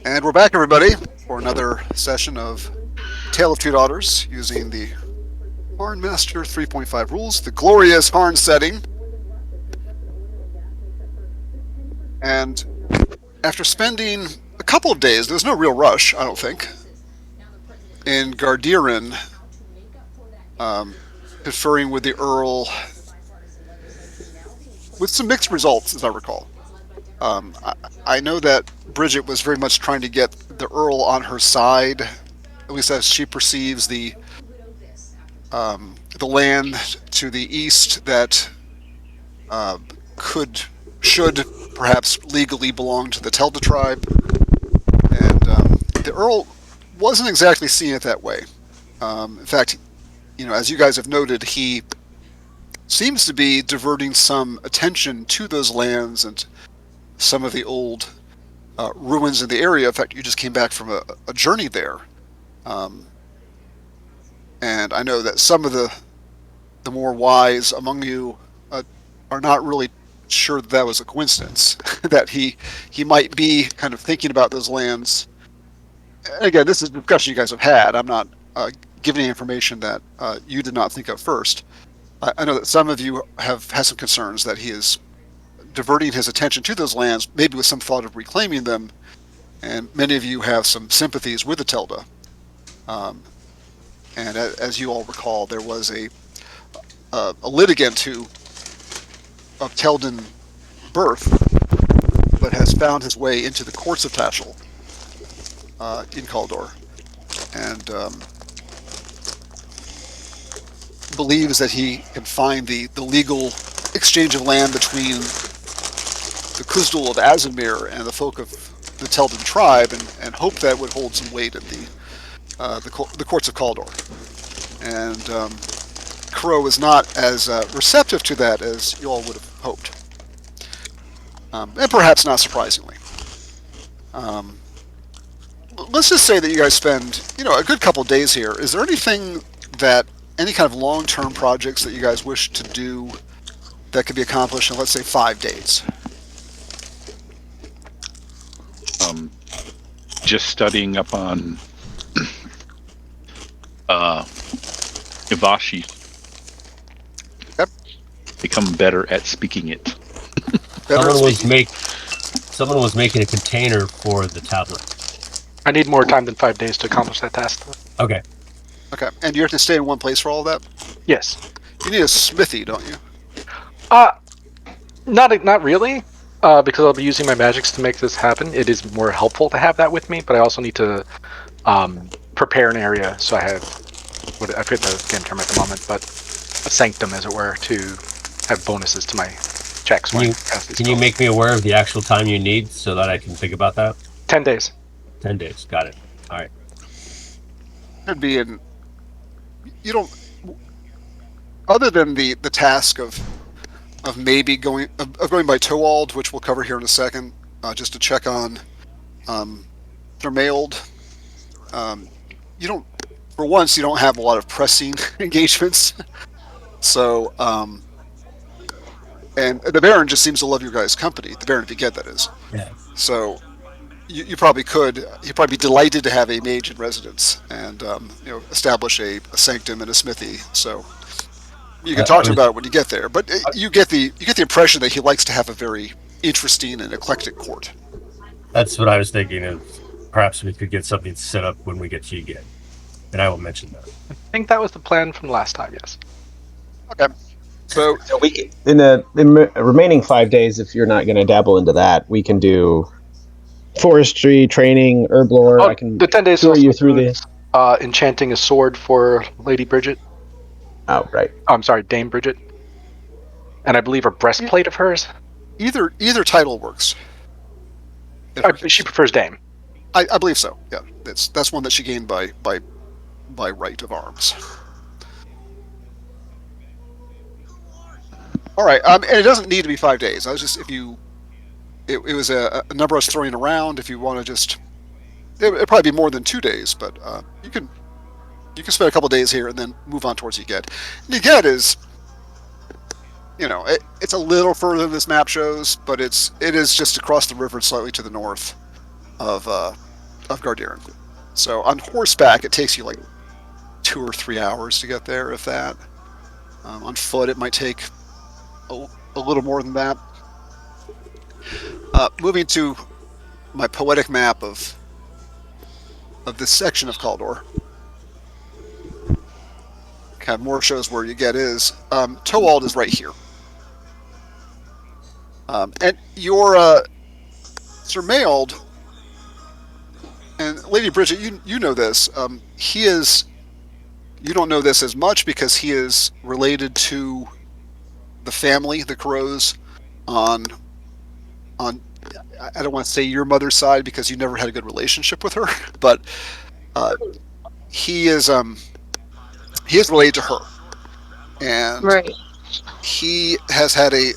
And we're back, everybody, for another session of Tale of Two Daughters using the Harn Master 3.5 rules, the glorious Harn setting. And after spending a couple of days, there's no real rush, I don't think, in Gardirin, um, conferring with the Earl with some mixed results, as I recall. I know that Bridget was very much trying to get the Earl on her side, at least as she perceives the land to the east that uh, could should perhaps legally belong to the Telda tribe, and the Earl wasn't exactly seeing it that way. In fact, as you guys have noted, he seems to be diverting some attention to those lands and some of the old ruins in the area. In fact, you just came back from a journey there, um, and I know that some of the more wise among you are not really sure that was a coincidence. That he might be kind of thinking about those lands. And again, this is a discussion you guys have had. I'm not giving any information that you did not think of first. I know that some of you have had some concerns that he is diverting his attention to those lands, maybe with some thought of reclaiming them, and many of you have some sympathies with the Telda. Um, and as you all recall, there was a litigant who of Teldan birth, but has found his way into the courts of Tashel in Kaldor, and believes that he can find the legal exchange of land between the Kuzdul of Azimir and the folk of the Teldan tribe, and hope that would hold some weight at the courts of Kaldor. And Crow is not as receptive to that as you all would have hoped, and perhaps not surprisingly. Um, let's just say that you guys spend, a good couple days here. Is there anything that any kind of long-term projects that you guys wish to do that could be accomplished in, let's say, 5 days? Just studying up on Ivashi. Yep. Become better at speaking it. Someone was making a container for the tablet. I need more time than 5 days to accomplish that task. Okay. Okay, and you have to stay in one place for all of that? Yes. You need a smithy, don't you? Not really. Because I'll be using my magics to make this happen. It is more helpful to have that with me, but I also need to prepare an area so I have I forget the game term at the moment, but a sanctum, as it were, to have bonuses to my checks. Can you make me aware of the actual time you need so that I can think about that? 10 days. 10 days. Got it. All right. It'd be you don't, other than the task of maybe going by Towald, which we'll cover here in a second, just to check on Thermailed. You don't, for once, you don't have a lot of pressing engagements. So, and the Baron just seems to love your guys' company. The Baron, if you get that is. Yeah. So, you probably could. You'd probably be delighted to have a mage in residence and establish a sanctum and a smithy. So. You can talk to him about it when you get there, but you get the impression that he likes to have a very interesting and eclectic court. That's what I was thinking of. Perhaps we could get something set up when we get to you again, and I will mention that. I think that was the plan from last time. Yes. Okay. So we can, in the remaining 5 days, if you're not going to dabble into that, we can do forestry training, herb lore. I can the 10 days throw you through this. Enchanting a sword for Lady Bridget. Oh, right. I'm sorry, Dame Bridget. And I believe a breastplate of hers. Either title works. She prefers Dame. I believe so. Yeah, that's one that she gained by right of arms. All right, and it doesn't need to be 5 days. I was just it was a number I was throwing around. If you want to just, it'd probably be more than 2 days, but you can spend a couple days here and then move on towards Yiged. Yiged is, it's a little further than this map shows, but it is just across the river, slightly to the north. of Garderin. So on horseback, it takes you like 2 or 3 hours to get there, if that. On foot, it might take a little more than that. Moving to my poetic map of this section of Kaldor. Kind of more shows where you get is. Toald is right here. And your Sir Maeld, and Lady Bridget, you know this. He is. You don't know this as much because he is related to the family, the Crows, on. I don't want to say your mother's side because you never had a good relationship with her, but he is related to her, and Right. he has had a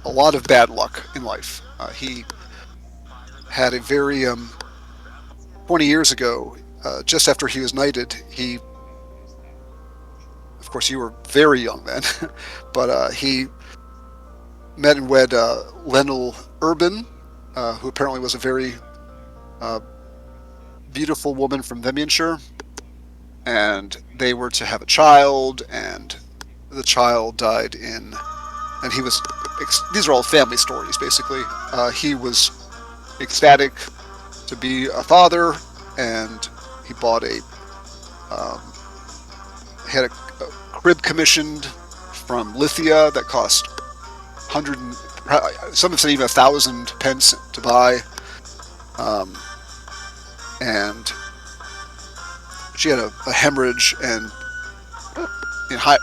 lot of bad luck in life. He had a very 20 years ago, just after he was knighted, he, of course, you were very young then, but he met and wed Lenel Urban, who apparently was a very beautiful woman from Vemianshire, and they were to have a child, and the child died and he was, these are all family stories, basically. He was ecstatic to be a father, and he bought had a crib commissioned from Lithia that cost 100, some have said even 1,000 pence to buy, and she had a hemorrhage, and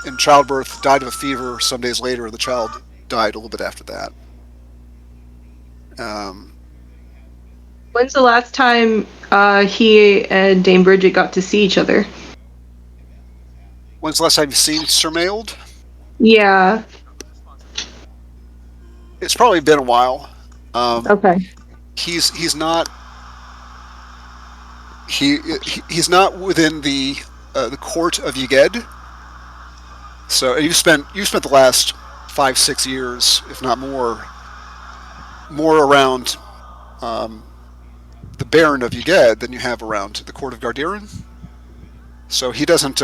in childbirth died of a fever some days later, and the child died a little bit after that. When's the last time he and Dame Bridget got to see each other? When's the last time you've seen Sir Maeld? Yeah. It's probably been a while. Okay. He's not he's not within the court of Yged. So you've spent the last 5-6 years, if not more around the Baron of Yged than you have around the court of Garderin. So he doesn't,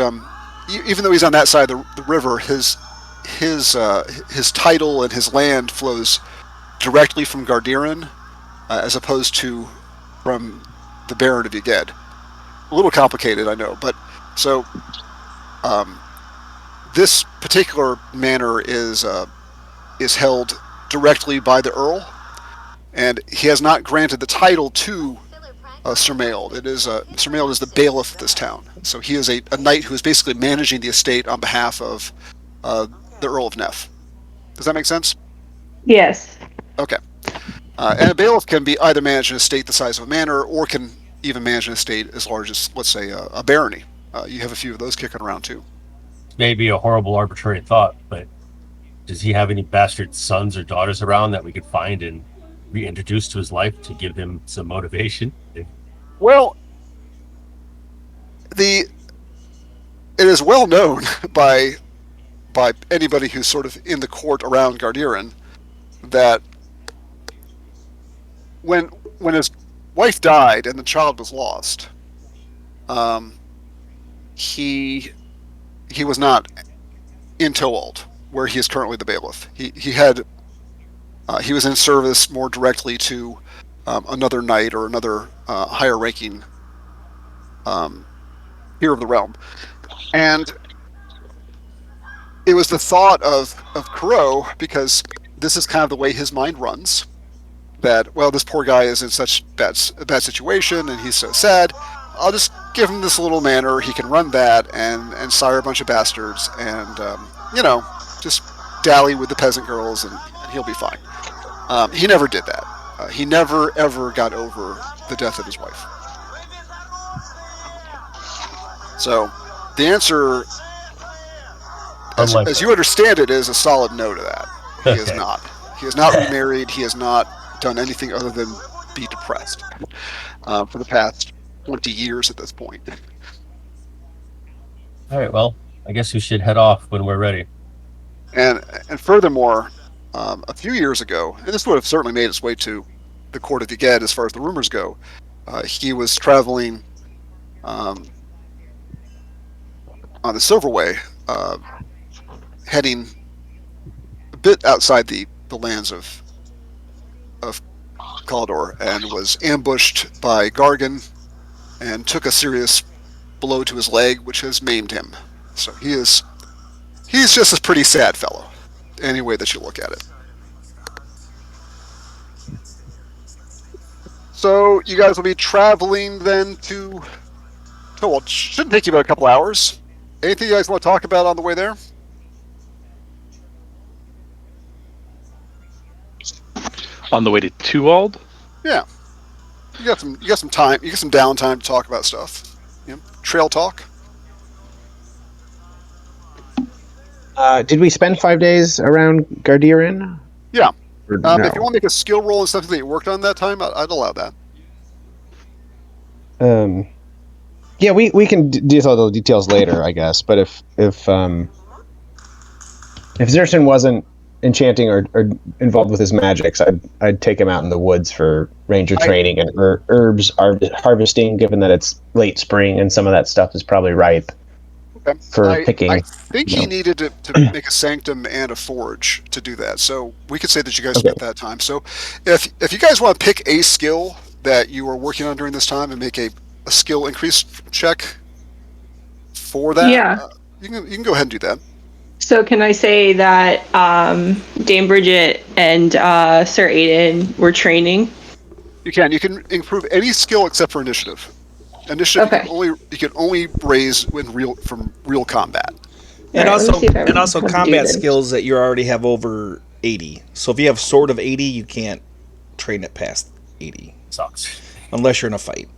even though he's on that side of the river, his title and his land flows directly from Garderin, as opposed to from the Baron of Yged. A little complicated, I know, but so this particular manor is held directly by the Earl, and he has not granted the title to Sir Maeld. It is Sir Maeld is the bailiff of this town, so he is a knight who is basically managing the estate on behalf of the Earl of Neff. Does that make sense? Yes. Okay. And a bailiff can be either manage an estate the size of a manor, or can even manage an estate as large as, let's say, a barony. You have a few of those kicking around too. Maybe a horrible arbitrary thought, but does he have any bastard sons or daughters around that we could find and reintroduce to his life to give him some motivation? Well, it is well known by anybody who's sort of in the court around Garderin that when his wife died and the child was lost, he was not in Toald, where he is currently the bailiff. He was in service more directly to another knight or another higher ranking hero of the realm, and it was the thought of Crow, because this is kind of the way his mind runs, that, well, this poor guy is in such a bad situation and he's so sad, I'll just give him this little manor, he can run that and sire a bunch of bastards, and just dally with the peasant girls, and he'll be fine. He never did that. He never ever got over the death of his wife. So the answer, as you understand it, is a solid no to that. He is not. He has not remarried. He has not done anything other than be depressed for the past 20 years at this point. All right, well, I guess we should head off when we're ready. And furthermore, a few years ago, and this would have certainly made its way to the court of the Ged as far as the rumors go. He was traveling on the Silverway, heading a bit outside the lands of Calidor, and was ambushed by Gargan and took a serious blow to his leg, which has maimed him. So he's just a pretty sad fellow, any way that you look at it. So you guys will be traveling then to. Oh, well, it shouldn't take you about a couple hours. Anything you guys want to talk about on the way there? On the way to Tuald? Yeah, you got some time. You got some downtime to talk about stuff. Trail talk. Did we spend 5 days around Gardirin? Yeah. Or no? If you want to make a skill roll and something that you worked on that time, I'd allow that. Yeah, we can detail the details later, I guess. But if Xerxen wasn't enchanting or involved with his magics, I'd take him out in the woods for ranger training and herbs harvesting, given that it's late spring and some of that stuff is probably ripe for picking. I think he needed to make a sanctum and a forge to do that. So we could say that you guys spent that time. So if you guys want to pick a skill that you were working on during this time and make a skill increase check for that, you can go ahead and do that. So can I say that Dame Bridget and Sir Aiden were training? You can improve any skill except for initiative. Initiative you can only raise from real combat. And Right, also combat skills that you already have over 80. So if you have Sword of 80, you can't train it past 80. Sucks. Unless you're in a fight.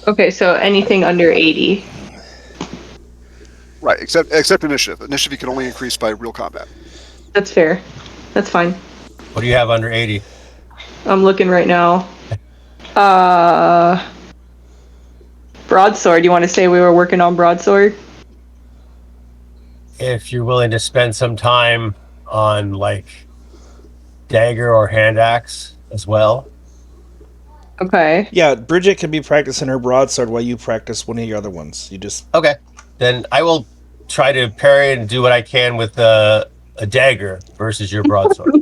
Okay, so anything under 80. Right, except initiative. Initiative you can only increase by real combat. That's fair. That's fine. What do you have under 80? I'm looking right now. Broadsword. You want to say we were working on broadsword? If you're willing to spend some time on like dagger or hand axe as well. Okay. Yeah, Bridget can be practicing her broadsword while you practice one of your other ones. You just Okay. Then I will try to parry and do what I can with a dagger versus your broadsword.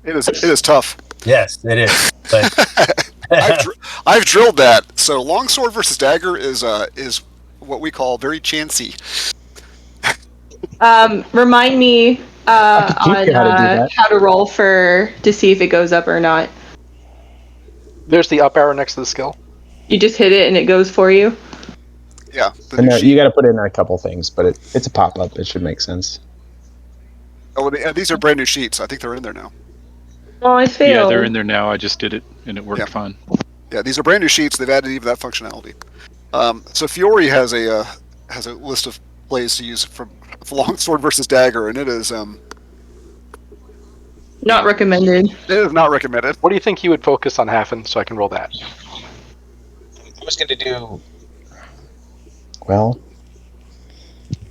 It is tough. Yes, it is. But I've drilled that. So longsword versus dagger is what we call very chancy. Remind me on that. how to roll to see if it goes up or not. There's the up arrow next to the skill. You just hit it and it goes for you. Yeah. No, you got to put in a couple things, but it's a pop up. It should make sense. Oh, these are brand new sheets. I think they're in there now. Oh, I failed. Yeah, they're in there now. I just did it, and it worked fine. Yeah, these are brand new sheets. They've added even that functionality. So Fiore has a list of plays to use for longsword versus dagger, and it is Not recommended. it is not recommended. What do you think you would focus on Hafen so I can roll that? I was going to do. Well,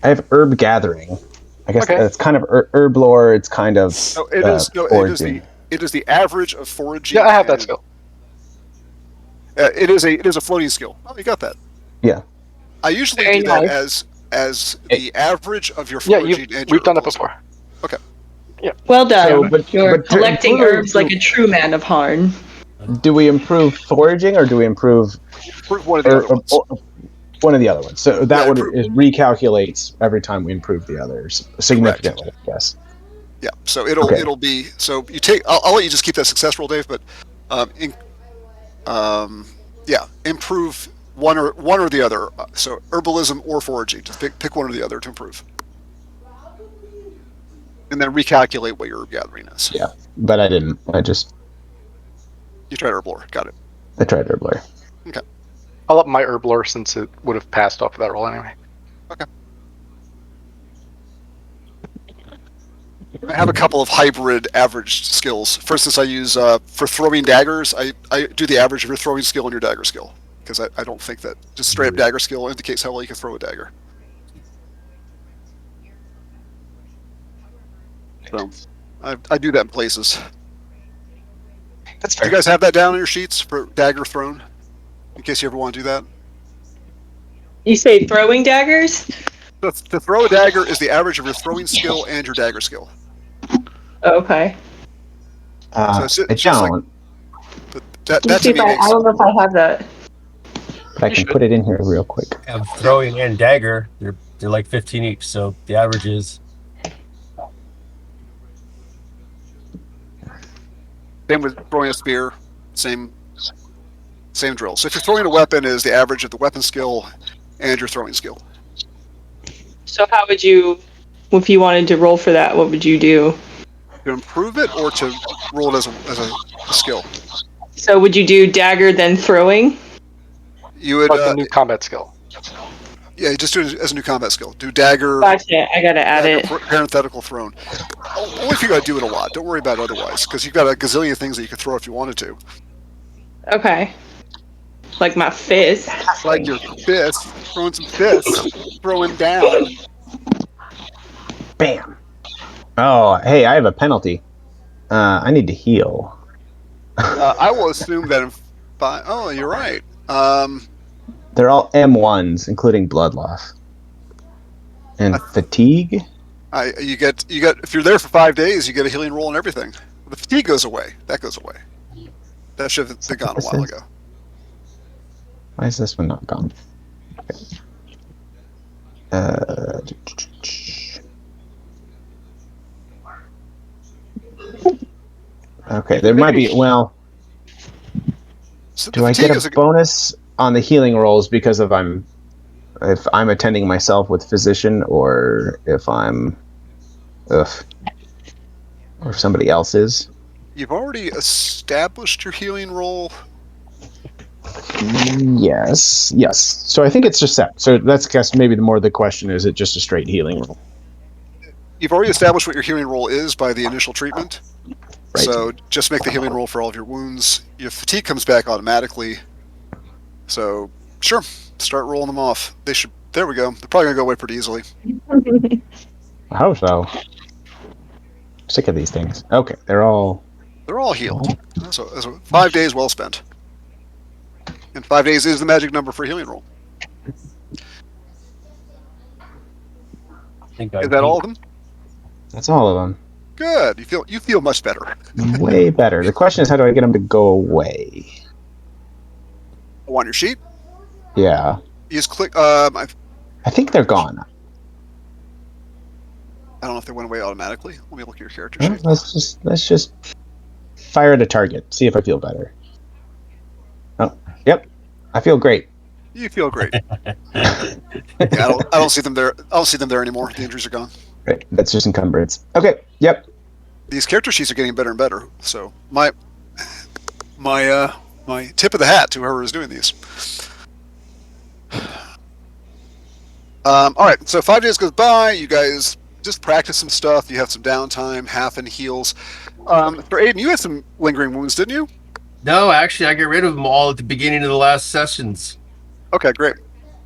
I have herb gathering. I guess it's kind of herb lore. It's kind of foraging. It is the average of foraging. Yeah, I have that skill. It is a floating skill. Oh, you got that. Yeah. I usually Very do that nice. as the average of your Yeah, foraging. and we've your done it herbalism. before. Okay. Well done. So, but You're to collecting improve- herbs like a true man of Harn. Do we improve foraging or do we improve One of the other ones. one of the other ones? So that improve. it recalculates every time we improve the others significantly. Yes. Yeah. So it'll be so you take. I'll let you just keep that success roll, Dave. But improve one or the other. So herbalism or foraging. Just pick one or the other to improve, and then recalculate what your herb gathering is. Yeah, but I didn't. You tried herb lore. Got it. I tried herb lore. Okay. I'll up my herb lore since it would have passed off of that roll anyway. Okay. I have a couple of hybrid average skills. For instance, I use for throwing daggers. I do the average of your throwing skill and your dagger skill because I don't think that just straight up dagger skill indicates how well you can throw a dagger. So I do that in places. That's Do fair. you guys have that down on your sheets for dagger thrown? In case you ever want to do that. You say throwing daggers? To throw a dagger is the average of your throwing skill and your dagger skill. Okay. So it's I just like don't, that. Let me That see to if me I makes. don't know if I have that. but I You can should. put it in here real quick. Have throwing and dagger. They're like 15 each, so the average is Same with throwing a spear. Same drill. So if you're throwing a weapon, is the average of the weapon skill and your throwing skill. So how would you, if you wanted to roll for that, what would you do? To improve it or to roll it as a skill. So would you do dagger then throwing? You would Like the new combat skill. yeah, just do it as a new combat skill. Do dagger Gotcha. I gotta add it. parenthetical thrown. Only if you got to do it a lot. Don't worry about it otherwise, because you've got a gazillion things that you could throw if you wanted to. Okay. Like my fist. Like your fist, throwing some fists, throwing down. Bam. Oh, hey, I have a penalty. I need to heal. I will assume that if oh, you're right. They're all M1s, including blood loss and fatigue. You get if you're there for 5 days, you get a healing roll and everything. The fatigue goes away. That goes away. That should have been gone a while ago. Why is this one not gone? Okay. Okay, there might be. Well, So do I get a bonus on the healing rolls because of if I'm attending myself with physician, or if I'm, or if somebody else is? You've already established your healing roll. Yes. So I think it's just that. So that's, I guess, maybe the question is it just a straight healing roll? You've already established what your healing roll is by the initial treatment. Right. So just make the healing roll for all of your wounds. Your fatigue comes back automatically. So sure, start rolling them off. They should. There we go. They're probably gonna go away pretty easily. I hope so. Sick of these things. Okay, they're all healed. So 5 days well spent. And 5 days is the magic number for healing roll. I think Is that all of them? That's all of them. Good. You feel much better. Way better. The question is, how do I get them to go away? On your sheet, Yeah, you just click. I think they're gone. I don't know if they went away automatically. Let me look at your character Well, sheet. let's just fire at a target. See if I feel better. Oh, yep. I feel great. You feel great. Yeah, I don't see them there. I don't see them there anymore. The injuries are gone. Right. That's just encumbrance. Okay. Yep. These character sheets are getting better and better. So my tip of the hat to whoever is doing these. All right. So 5 days goes by. You guys just practice some stuff. You have some downtime. Half in heals. For Aiden, you had some lingering wounds, didn't you? No, actually, I got rid of them all at the beginning of the last sessions. Okay, great.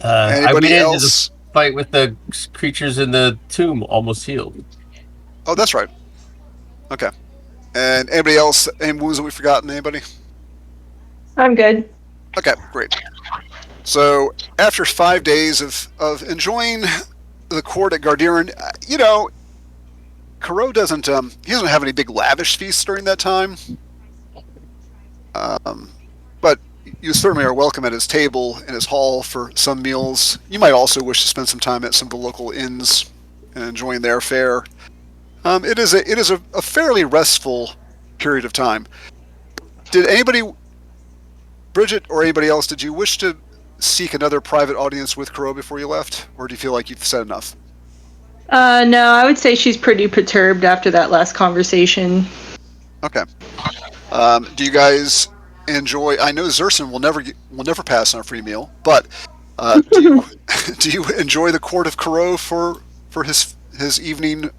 I Anybody went into else? the fight with the creatures in the tomb, almost healed. Oh, that's right. Okay. And anybody else? Any wounds that we've forgotten? Anybody? I'm good. Okay, great. So after 5 days of enjoying the court at Garderin, Karo doesn't he doesn't have any big lavish feasts during that time. But you certainly are welcome at his table in his hall for some meals. You might also wish to spend some time at some of the local inns and enjoying their fare. It is a fairly restful period of time. Did anybody, Bridget or anybody else, did you wish to seek another private audience with Karo before you left, or do you feel like you've said enough? No, I would say she's pretty perturbed after that last conversation. Okay. Do you guys enjoy? I know Zerson will never pass on a free meal, but do you enjoy the court of Karo for his evening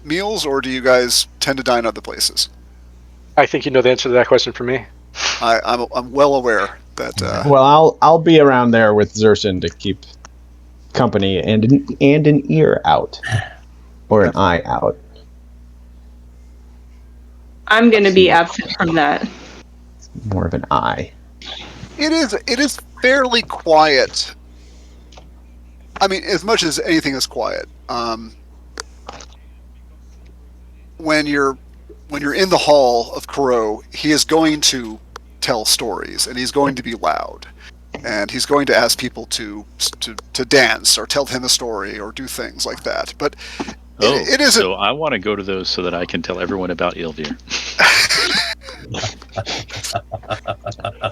meals, or do you guys tend to dine other places? I think you know the answer to that question for me. I'm well aware that. Well, I'll be around there with Zerson to keep company and an ear out, or an eye out. I'm going to be absent from that. more of an I? It is fairly quiet. I mean, as much as anything is quiet. When you're in the hall of Kuro, he is going to tell stories, and he's going to be loud, and he's going to ask people to dance or tell him a story or do things like that. But it isn't. So I want to go to those so that I can tell everyone about Ilvir.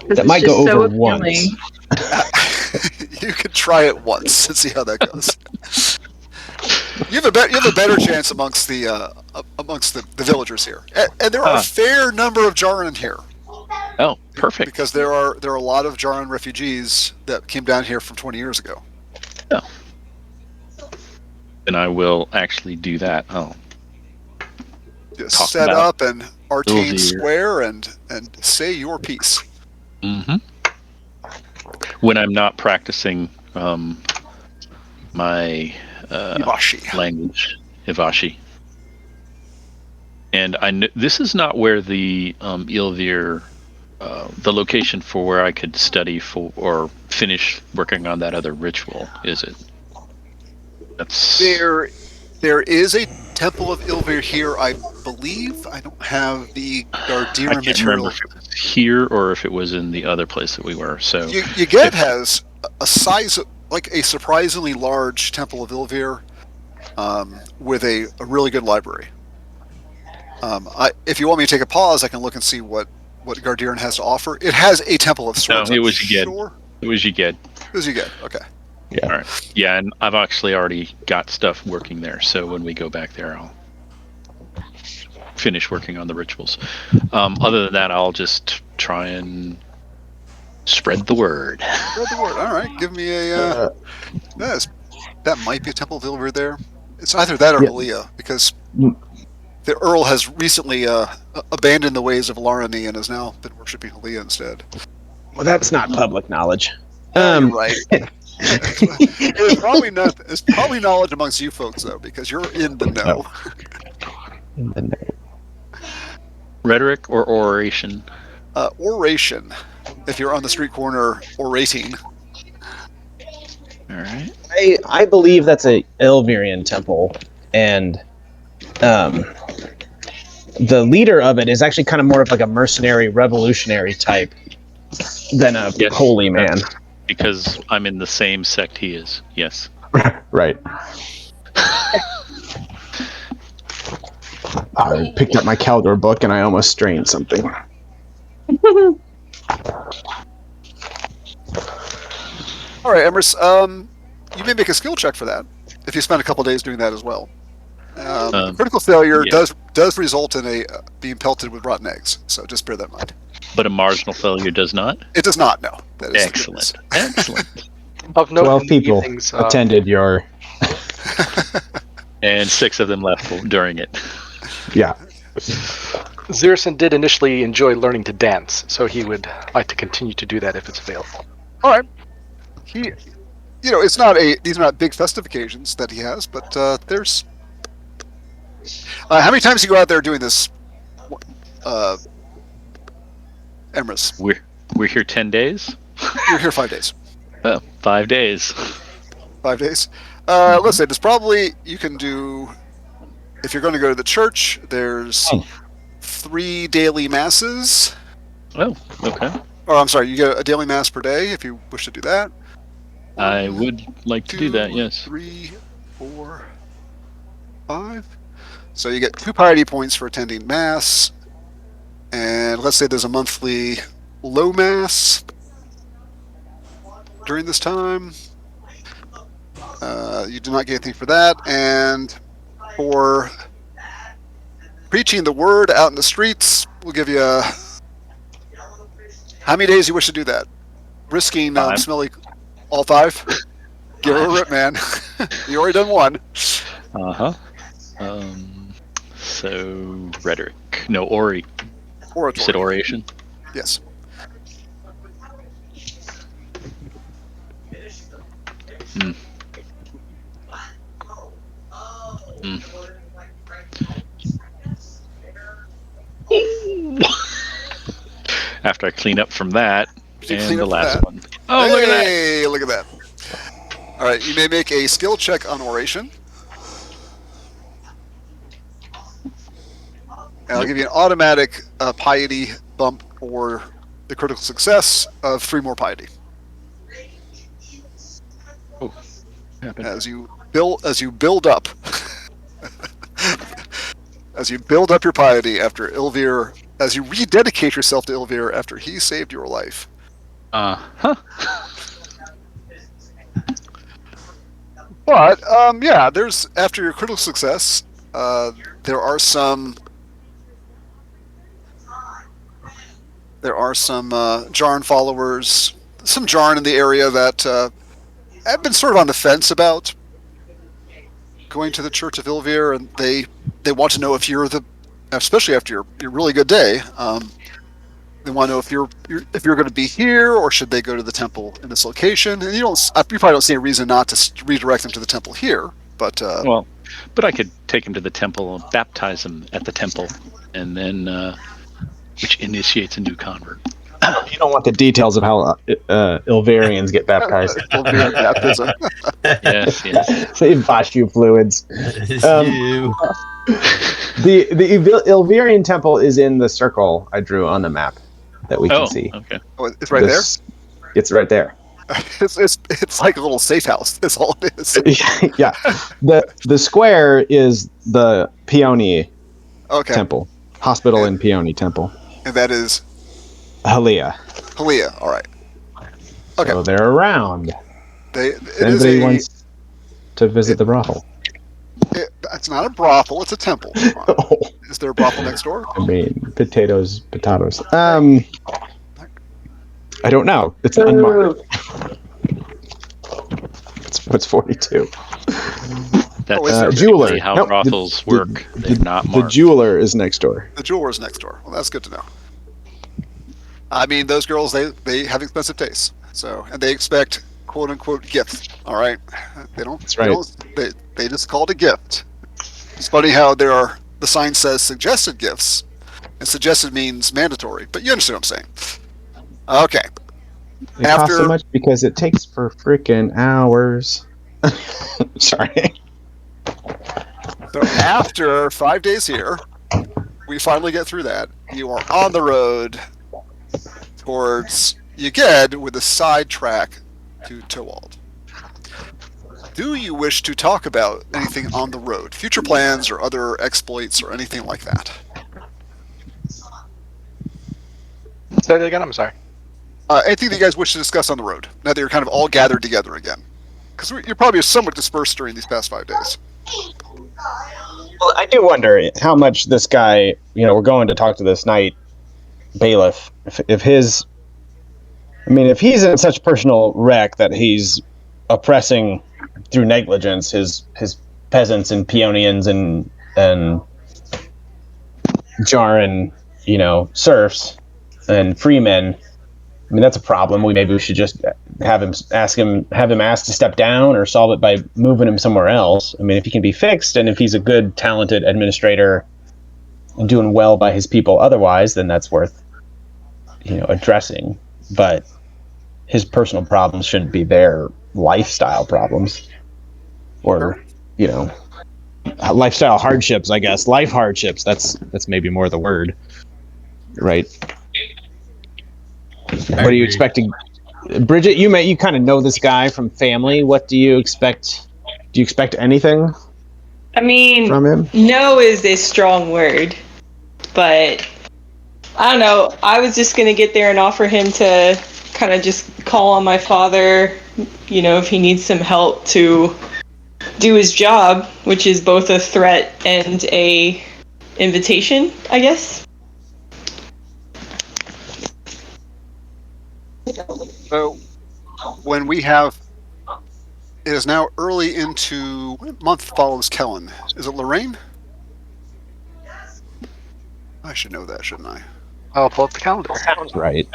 That might go over once. You could try it once and see how that goes. You have a better chance amongst the villagers here, and there are a fair number of Jaran here. Oh, perfect. Because there are a lot of Jaran refugees that came down here from 20 years ago. Oh. Then I will actually do that. Oh. Just set up an arcane square and say your piece. Mm-hmm. When I'm not practicing my Ivashi. language, Ivashi. And this is not where the Ilvir, the location for where I could study for or finish working on that other ritual, is it? That's There is a temple of Ilvir here, I believe. I don't have the Gardira I can't material. remember if it was here or if it was in the other place that we were. So Yuged has a size, like a surprisingly large temple of Ilvir, with a really good library. If you want me to take a pause, I can look and see what Gardiran has to offer. It has a temple of swords. No, it was Yuged. Yuged. It was Yuged. It was Yuged. Okay. Yeah. All right. Yeah, and I've actually already got stuff working there. So when we go back there, I'll finish working on the rituals. Other than that, I'll just try and spread the word. Spread the word. All right. Give me a. That might be a temple of Ilvir there. It's either that or Halia, because the Earl has recently abandoned the ways of Larani and has now been worshipping Halia instead. Well, that's not public knowledge. You're right. It's probably not. It's probably knowledge amongst you folks though, because you're in the know. Rhetoric or oration? Oration. If you're on the street corner orating. All right. I believe that's a Elvirian temple, and the leader of it is actually kind of more of like a mercenary, revolutionary type than a holy man. Because I'm in the same sect he is. Yes. Right. I picked up my Caldor book and I almost strained something. All right, Emrys. You may make a skill check for that if you spend a couple days doing that as well. Critical failure does result in being pelted with rotten eggs, so just bear that in mind. But a marginal failure does not? It does not, no. That is Excellent. Excellent. Of note, 12 in the people evenings, attended your... And 6 of them left during it. Yeah. Zirson did initially enjoy learning to dance, so he would like to continue to do that if it's available. All right. These are not big festive occasions that he has, but there's. How many times do you go out there doing this, Emrys? We're here 10 days? You're here 5 days. Oh, 5 days. 5 days. Let's say there's probably you can do. If you're going to go to the church, there's 3 daily masses. Oh, okay. Or I'm sorry, you get a daily mass per day if you wish to do that. I would like to do that, yes. 3, 4, 5. So you get 2 piety points for attending mass, and let's say there's a monthly low mass during this time. You do not get anything for that, and for preaching the word out in the streets, we'll give you how many days you wish to do that? Risking smelly all 5? Give her a rip, man. You already done 1. Uh-huh. So, rhetoric. No, oratory. You said oration? Yes. Hmm. after I clean up from that. You And clean the up last that. one. Oh, look at that! Hey, look at that. All right, you may make a skill check on oration. And I'll give you an automatic piety bump for the critical success of 3 more piety. Oh, happened. As you build up as you build up your piety after Ilvir, as you rededicate yourself to Ilvir after he saved your life. Huh. But yeah, there's after your critical success, there are some Jarn followers, some Jarn in the area that have been sort of on the fence about going to the Church of Ilvir, and they want to know if you're especially after your really good day. They want to know if you're going to be here, or should they go to the temple in this location. And you probably don't see a reason not to redirect them to the temple here. But Well, but I could take him to the temple and baptize him at the temple, and then which initiates a new convert. You don't want the details of how Ilvarians get baptized. Ilvir baptism. Yes, yes. Save Vashu fluids. You. The Ilvarian temple is in the circle I drew on the map that we can see. Okay. Oh, it's right there. It's right there. It's like a little safe house. That's all it is. Yeah. The square is the Peony temple. Hospital in Peony temple. And that is Halia. Halia. All right. Okay. So they're around. Anybody wants to visit the brothel. It's not a brothel. It's a temple. Oh. Is there a brothel next door? I mean, potatoes. I don't know. It's unmarked. What's 42? That's jeweler. how Nope, brothels work. They're not The marked. jeweler is next door. The jeweler is next door. Well, that's good to know. I mean, those girls, they have expensive tastes. So, and they expect quote unquote gifts. All right. They don't. That's right. They just call it a gift. It's funny how the sign says suggested gifts, and suggested means mandatory. But you understand what I'm saying. Okay. It costs so much because it takes for freaking hours. Sorry. So after 5 days here, we finally get through that. You are on the road towards Yeged with a side track to Towald. Do you wish to talk about anything on the road? Future plans or other exploits or anything like that? Say that again. I'm sorry. Anything that you guys wish to discuss on the road, now that you're kind of all gathered together again? Because you're probably somewhat dispersed during these past 5 days. Well, I do wonder how much this guy, we're going to talk to this knight bailiff. If he's in such personal wreck that he's oppressing through negligence his peasants and peonians and Jaran, serfs and freemen. I mean, that's a problem. Maybe we should just have him asked to step down or solve it by moving him somewhere else. I mean, if he can be fixed and if he's a good, talented administrator and doing well by his people otherwise, then that's worth, addressing. But his personal problems shouldn't be their lifestyle problems or, lifestyle hardships, I guess. Life hardships. That's maybe more the word, right? What are you expecting? Bridget, you kind of know this guy from family. What do you expect? Do you expect anything I mean, from him? no is a strong word, but I don't know. I was just going to get there and offer him to kind of just call on my father, if he needs some help to do his job, which is both a threat and a invitation, I guess. So, when we have, it is now early into, what month follows Kellen? Is it Lorraine? I should know that, shouldn't I? I'll pull up the calendar. Sounds right.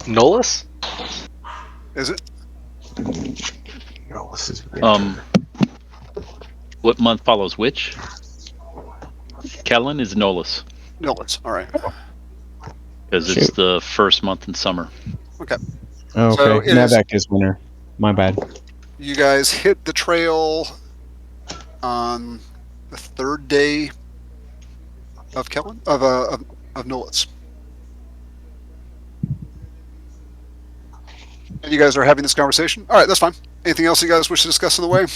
Nolus? Is it? No, this is What month follows which? Kellen is Nolus. Nillis. All right. because it's the first month in summer. Okay. Oh, So okay. it is- Navek is winter. My bad. You guys hit the trail on the third day of Kellen of Nolitz. And you guys are having this conversation. All right, that's fine. Anything else you guys wish to discuss on the way?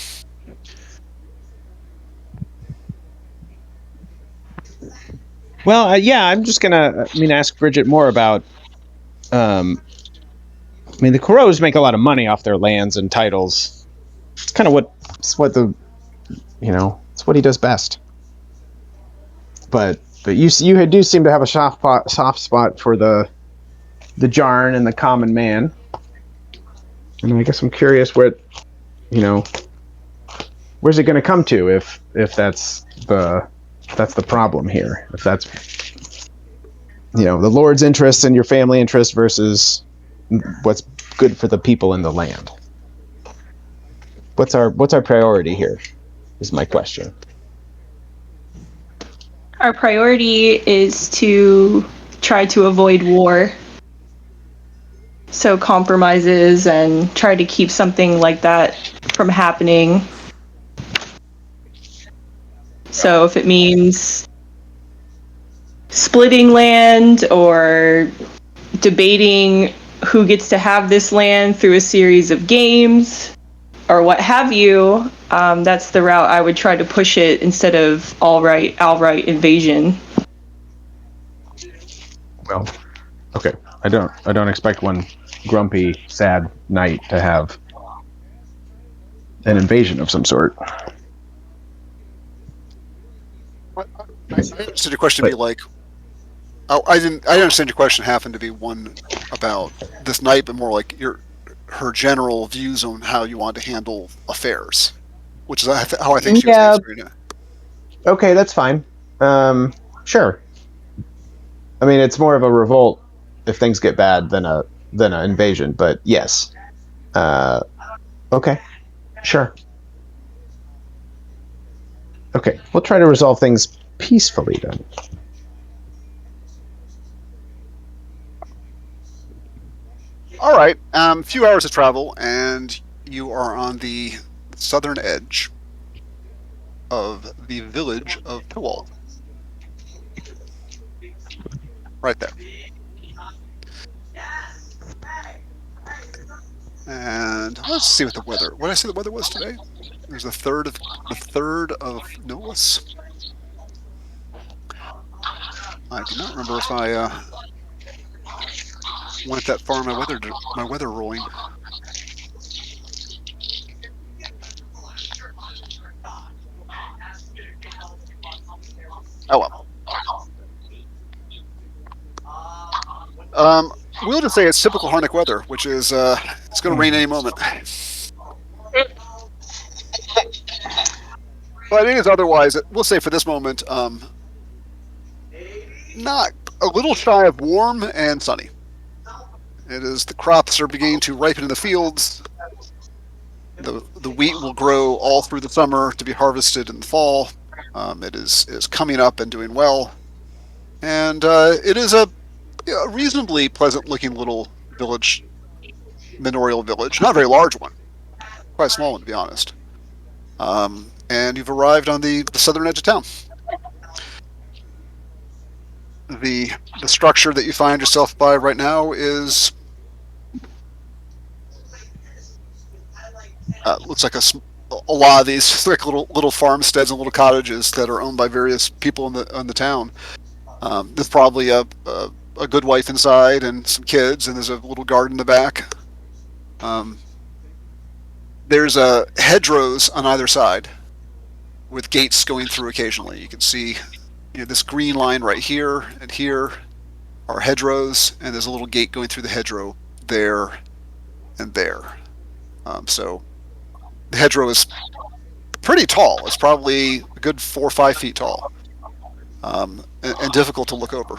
Well, yeah, I'm just gonna. Ask Bridget more about. The Crows make a lot of money off their lands and titles. It's kind of it's what he does best. But you do seem to have a soft spot for the Jarn and the common man. And I guess I'm curious where's it going to come to if that's the problem here. If that's the Lord's interest and your family interest versus what's good for the people in the land. What's our priority here? Is my question. Our priority is to try to avoid war. So compromises and try to keep something like that from happening. So if it means splitting land or debating who gets to have this land through a series of games or what have you, that's the route I would try to push it instead of outright invasion. Well, okay. I don't expect one grumpy, sad knight to have an invasion of some sort. I understood your question to be like, I didn't understand your question happened to be one about this night, but more like her general views on how you want to handle affairs, which is how I think she was answering it. Okay, that's fine. Sure. It's more of a revolt if things get bad than an invasion, but yes. Okay. Sure. Okay, we'll try to resolve things peacefully then. All right, few hours of travel, and you are on the southern edge of the village of Towald. Right there. And let's see what the weather. What did I say the weather was today? It was the third of Nolus. I do not remember if I went that far in my weather rolling. Oh well. We'll just say it's typical Harnick weather, which is it's going to rain any moment. But it is otherwise. We'll say for this moment, not a little shy of warm and sunny. It is the crops are beginning to ripen in the fields. The wheat will grow all through the summer to be harvested in the fall. It is coming up and doing well, and it is a reasonably pleasant-looking little village, manorial village. Not a very large one, quite a small one to be honest. And you've arrived on the southern edge of town. The structure that you find yourself by right now is looks like a lot of these like little farmsteads and little cottages that are owned by various people in the town. There's probably a good wife inside and some kids, and there's a little garden in the back. There's hedgerows on either side with gates going through occasionally. You can see this green line right here and here are hedgerows, and there's a little gate going through the hedgerow there and there. So the hedgerow is pretty tall. It's probably a good 4 or 5 feet tall, and difficult to look over.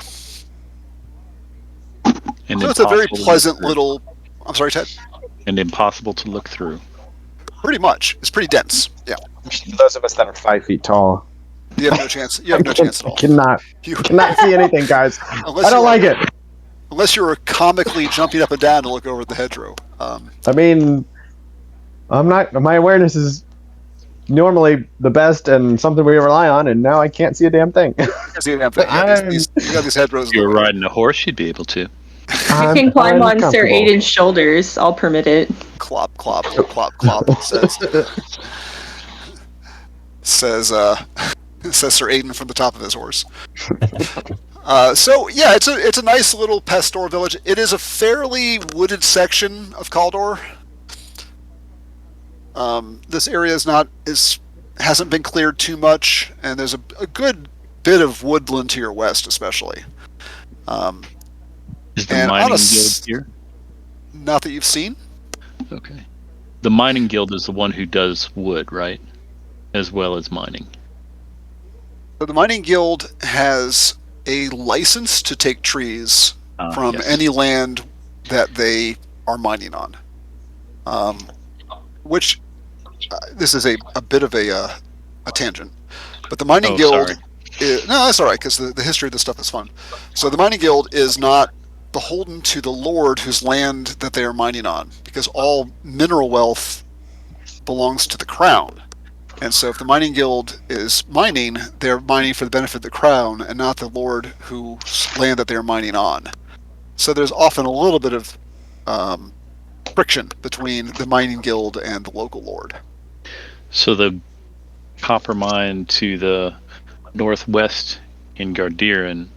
And so it's a very pleasant little. I'm sorry, Ted. And impossible to look through. Pretty much, it's pretty dense. Yeah. Those of us that are 5 feet tall. You have no chance. You have no chance at all. Cannot see anything, guys. Unless I don't you like are- it. Unless you were comically jumping up and down to look over the hedgerow. I mean, I'm not. My awareness is normally the best and something we rely on, and now I can't see a damn thing. See, you got these hedgerows. If you were riding a horse, you'd be able to. You can climb on Sir Aiden's shoulders. I'll permit it. Clop, clop, clop, clop. Says says Sir Aiden from the top of his horse. So yeah, it's a nice little pastoral village. It is a fairly wooded section of Caldor. This area hasn't been cleared too much, and there's a good bit of woodland to your west, especially. Is the and mining on a guild here? Not that you've seen. Okay. The mining guild is the one who does wood, right? As well as mining. So the mining guild has a license to take trees from yes. any land that they are mining on. Which this is a bit of a tangent, but the mining guild. No, that's all right because the history of this stuff is fun. So the mining guild is not beholden to the lord whose land that they are mining on, because all mineral wealth belongs to the crown. And so if the mining guild is mining, they're mining for the benefit of the crown and not the lord whose land that they're mining on. So there's often a little bit of friction between the mining guild and the local lord. So the copper mine to the northwest in Gardiran,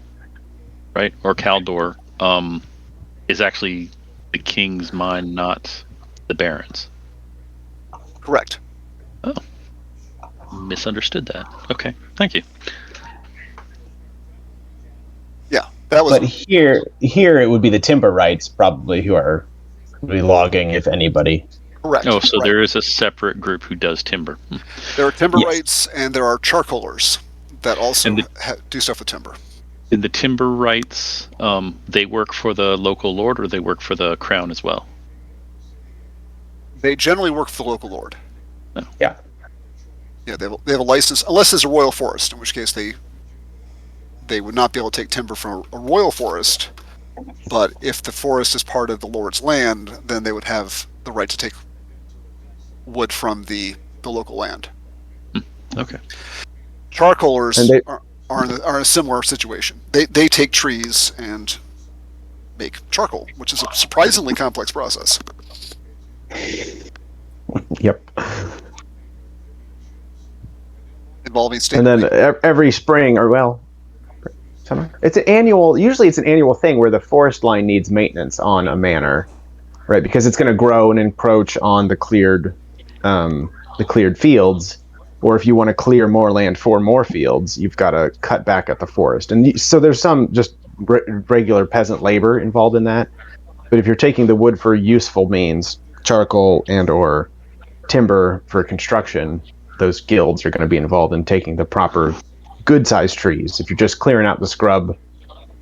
right, or Caldor, is actually the king's mine, not the baron's. Correct. Oh, misunderstood that. Okay, thank you. Yeah, that was. But here it would be the timber rights probably who are really logging, if anybody. Correct. Oh, so right. there is a separate group who does timber. There are timber Yes. rights, and there are charcoalers that also do stuff with timber. In the timber rights, they work for the local lord, or they work for the crown as well? They generally work for the local lord. Oh. Yeah. Yeah, they have a license, unless there's a royal forest, in which case they would not be able to take timber from a royal forest. But if the forest is part of the lord's land, then they would have the right to take wood from the local land. Okay. Charcoalers And are in a similar situation. They take trees and make charcoal, which is a surprisingly complex process. Yep. Involving state. And then every spring, summer, it's an annual. Usually, it's an annual thing where the forest line needs maintenance on a manor, right? Because it's going to grow and encroach on the cleared fields. Or if you want to clear more land for more fields, you've got to cut back at the forest. And so there's some just regular peasant labor involved in that. But if you're taking the wood for useful means, charcoal and or timber for construction, those guilds are going to be involved in taking the proper good-sized trees. If you're just clearing out the scrub,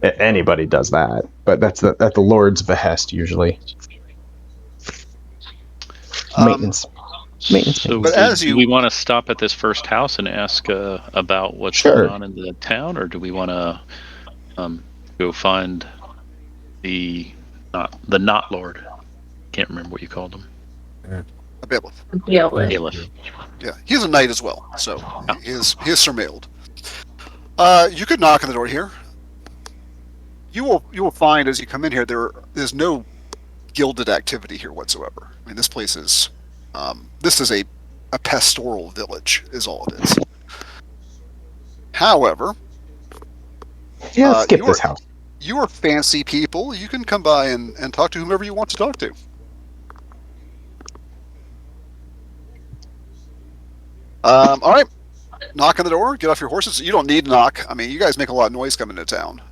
anybody does that. But that's at the Lord's behest usually. Maintenance. So But do we want to stop at this first house and ask about what's Sure. going on in the town, or do we want to go find the not lord? Can't remember what you called him. A bailiff. Bailiff. Yeah, he's a knight as well, so he is surmailed. You could knock on the door here. You will find as you come in here there's no gilded activity here whatsoever. I mean, this place is this is a pastoral village, is all it is. However, Yeah, let's skip this house. You are fancy people. You can come by and talk to whomever you want to talk to. All right. Knock on the door. Get off your horses. You don't need to knock. I mean, you guys make a lot of noise coming into town.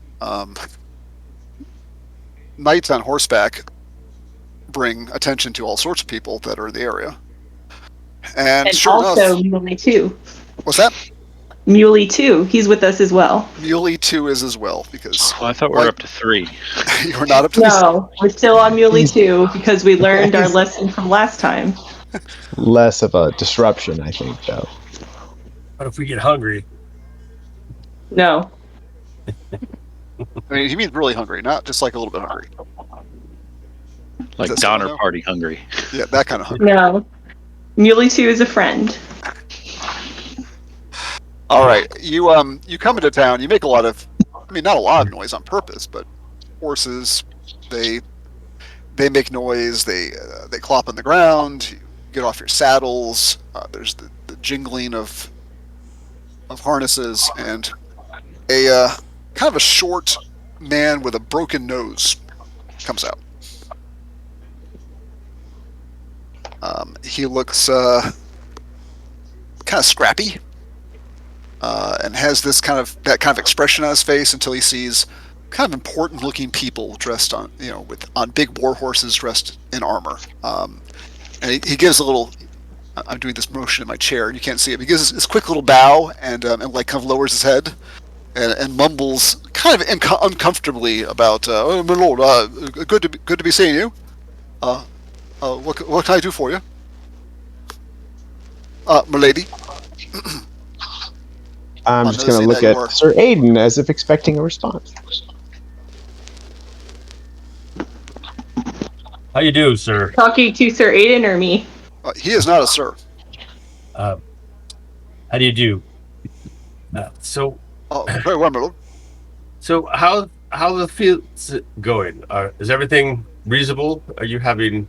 Knights on horseback bring attention to all sorts of people that are in the area. And sure also enough, Muley too. What's that? Muley too. He's with us as well. Muley 2 is as well, because Well, I thought we were up to 3. you were not up to No, we're still on Muley 2 because we learned our lesson from last time. Less of a disruption, I think, though. But if we get hungry, No. I mean, he means really hungry, not just like a little bit hungry. Like Is that Donner someone know? Party hungry. Yeah, that kind of hungry. No. Muley 2 is a friend. All right, you come into town. You make a lot of, I mean, not a lot of noise on purpose, but horses, they make noise. They clop on the ground. You get off your saddles. There's the jingling of harnesses, and a kind of a short man with a broken nose comes out. He looks kind of scrappy, and has that kind of expression on his face until he sees kind of important looking people dressed on big war horses dressed in armor. And he gives a little. I'm doing this motion in my chair. You can't see it. He gives this quick little bow and like kind of lowers his head and mumbles kind of uncomfortably about, "Oh, my lord, good to be seeing you. What can I do for you, my lady?" I'm Well, just going to nosy look that you at are. Sir Aiden as if expecting a response. How you do, sir? Talking to Sir Aiden or me? He is not a sir. How do you do? So Very well, my lord. how the field's going? Is everything reasonable? Are you having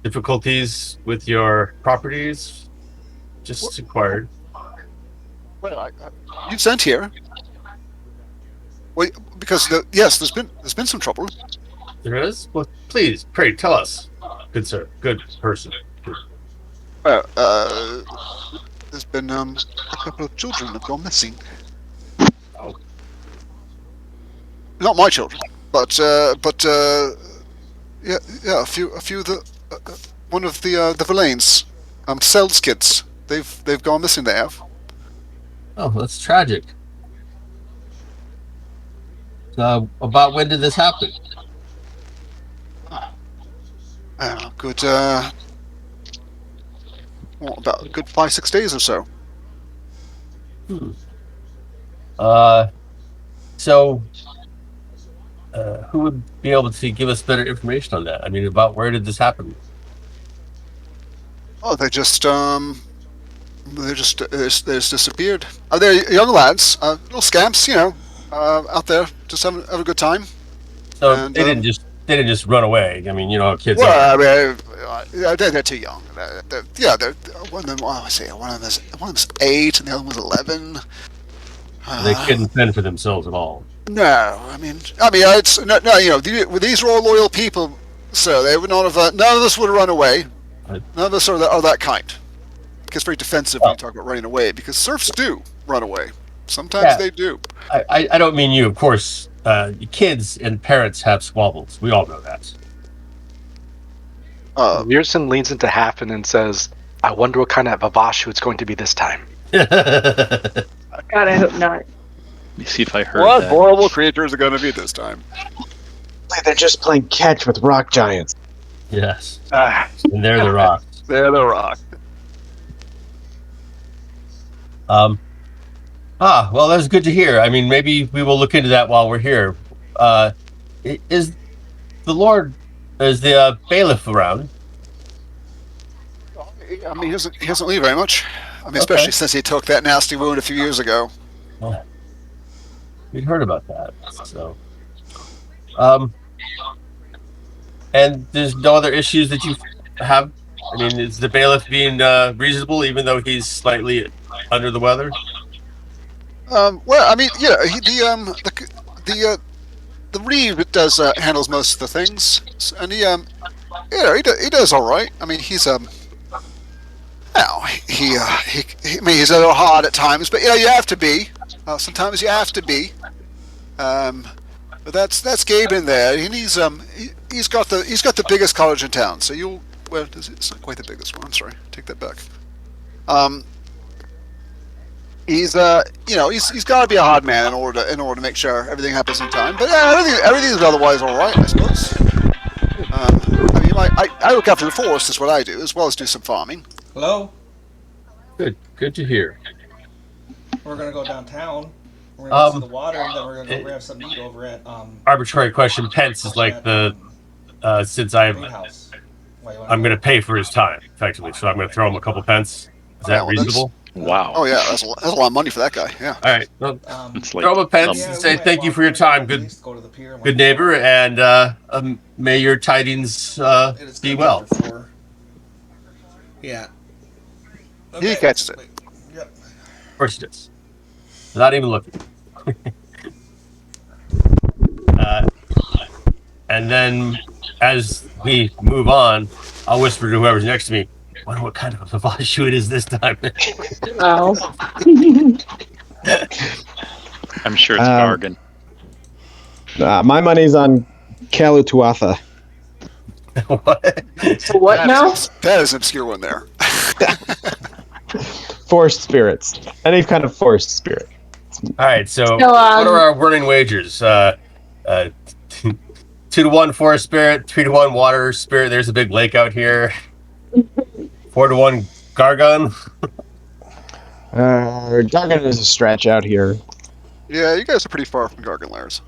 difficulties with your properties? Just inquired. Well, you sent here. Well, because yes, there's been some trouble. There is? Well, please, pray, tell us. Good sir, good person. There's been a couple of children have gone missing. Oh. Not my children, but yeah, a few of the one of the Verlaines, Sells kids. They've gone missing. They have. Oh, that's tragic. About when did this happen? Good. Well, about a good 5-6 days or so. So who would be able to give us better information on that? I mean, about where did this happen? Oh, they just disappeared. They're young lads, little scamps, out there just having a good time. So And, they didn't just run away. I mean, you know how kids are. Well, I mean, they're too young. They're one of them. One of them is 8, and the other one's 11. They couldn't fend for themselves at all. No, I mean, it's no. These are all loyal people, so they would not have. None of us would have run away. Right. None of us are that kind. It gets very defensive when you talk about running away, because serfs do run away. Sometimes they do. I don't mean you, of course. Kids and parents have squabbles. We all know that. Mearson leans into Hafen and says, "I wonder what kind of Avashu it's going to be this time." God, I hope not. Let me see if I heard What that. horrible creatures are going to be this time? They're just playing catch with rock giants. Yes. And they're the rocks. They're the rock. Well, that's good to hear. I mean, maybe we will look into that while we're here. Is the bailiff around? I mean, he doesn't leave very much. I mean, especially since he took that nasty wound a few years ago. Well, we'd heard about that. So, and there's no other issues that you have. I mean, is the bailiff being reasonable, even though he's slightly under the weather? Well, I mean, yeah, the Reeve does handles most of the things, and he does all right. I mean, he's he's a little hard at times, but you have to be. Sometimes you have to be. But that's Gabe in there, and he's got the biggest college in town. So it's not quite the biggest one. I'm sorry, take that back. He's he's got to be a hard man in order to make sure everything happens in time. But yeah, everything's otherwise all right, I suppose. I mean, I look after the forest is what I do, as well as do some farming. Hello? Good to hear. We're gonna go downtown. We're gonna go see Um, the water, and then we're gonna it- go grab some meat over at arbitrary question. Pence is over like at the since greenhouse. Why you wanna I'm go? going to pay for his time effectively, so I'm going to throw him a couple pence. Is Oh, yeah, that well, that's reasonable? Wow. oh yeah, that's a lot of money for that guy. Yeah. All right, well, It's throw like him a pence and Yeah, we say might thank you walk. for your We might time, at good least go to the pier and good walk the neighbor, water. and may your tidings And it's be gonna be well. after 4. Yeah. He Okay. catches it. Wait. Yep. Of course it is. Without even looking. And then as we move on, I'll whisper to whoever's next to me, wonder what kind of a Savage it is this time. Oh. I'm sure it's Um, Gargan. My money's on Kalutuatha. What? So what now? That is an obscure one there. Forest spirits. Any kind of forest spirit. All right, so So, what are our running wagers? 2-1 forest spirit, 3-1 water spirit. There's a big lake out here. 4-1 Gargon. Gargan is a stretch out here. Yeah, you guys are pretty far from Gargan Lairs.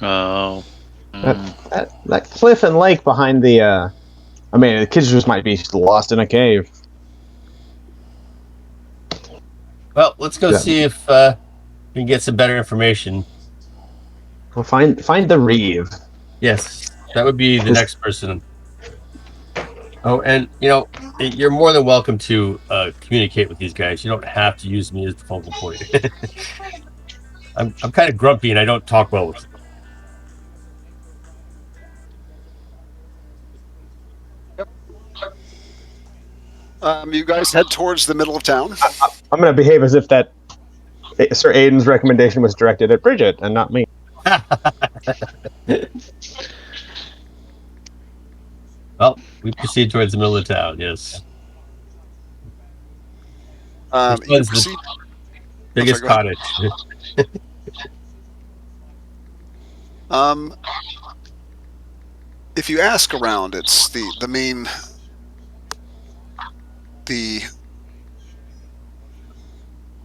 Oh. That cliff and lake behind the. I mean, the kids just might be lost in a cave. Well, let's go Yeah. see if we can get some better information. Well, find the Reeve. Yes, that would be the next person. Oh, and you're more than welcome to communicate with these guys. You don't have to use me as the focal point. I'm kind of grumpy and I don't talk well with them. You guys head towards the middle of town. I'm going to behave as if that Sir Aiden's recommendation was directed at Bridget and not me. Well, we proceed towards the middle of town. Yes. You Which one's proceed. the biggest go ahead. cottage? If you ask around, it's the main the